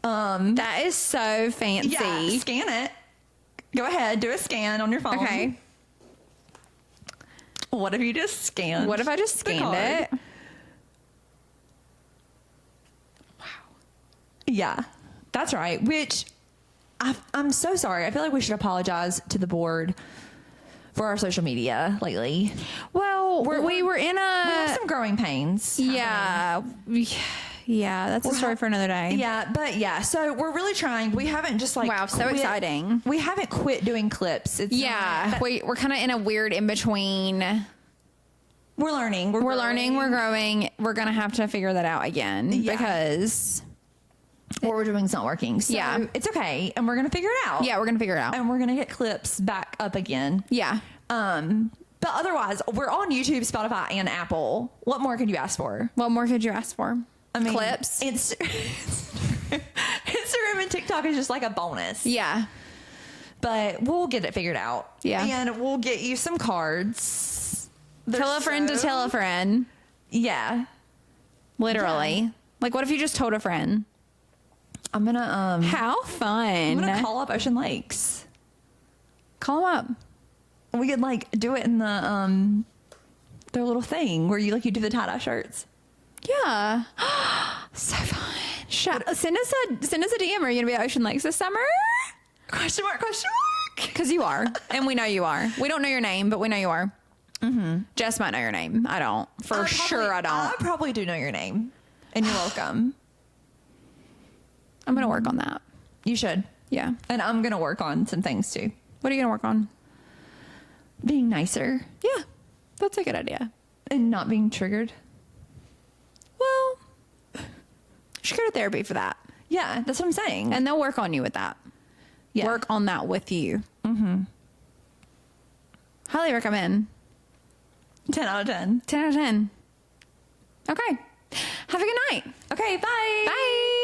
That is so fancy. Yeah, scan it. Go ahead, do a scan on your phone. Okay. What if you just scanned? What if I just the scanned card? it? Yeah, that's right. Which I'm so sorry. I feel like we should apologize to the board for our social media lately. Well, we were in We have a. some growing pains. Yeah. Yeah, that's a story for another day. Yeah, but yeah. So we're really trying. We haven't just like Wow, so exciting. We haven't quit doing clips. It's Yeah. not- We're kind of in a weird in between. we're learning. We're learning, we're growing. We're going to have to figure that out again Yeah. because. what we're doing is not working. So Yeah. it's okay, and we're gonna figure it out. Yeah, we're going to figure it out. and we're gonna get clips back up again. Yeah. But otherwise, we're on YouTube, Spotify, and Apple. What more could you ask for? What more could you ask for? I mean, Clips. Instagram and TikTok is just like a bonus. Yeah. But we'll get it figured out. Yeah. And we'll get you some cards. Tell a friend to tell a friend. Yeah. Literally. Like, what if you just told a friend? I'm gonna How fun. I'm gonna call up Ocean Lakes. Call them up. We could like do it in the their little thing where you do the tie-dye shirts. Yeah. So fun. Send us a DM. Are you gonna be at Ocean Lakes this summer? Question mark. Because you are, and we know you are. We don't know your name, but we know you are. Mm-hmm. Jess might know your name. I don't. For sure, I don't. I probably do know your name, and you're welcome. I'm gonna work on that. You should. Yeah. And I'm gonna work on some things too. What are you gonna work on? Being nicer Yeah, that's a good idea. and not being triggered. Well, you should go to therapy for that, Yeah, that's what I'm saying. and they'll work on you with that. Yeah. Work on that with you. Mm-hmm. Highly recommend. 10 out of 10. 10 out of 10. Okay. Have a good night. Okay, bye. Bye.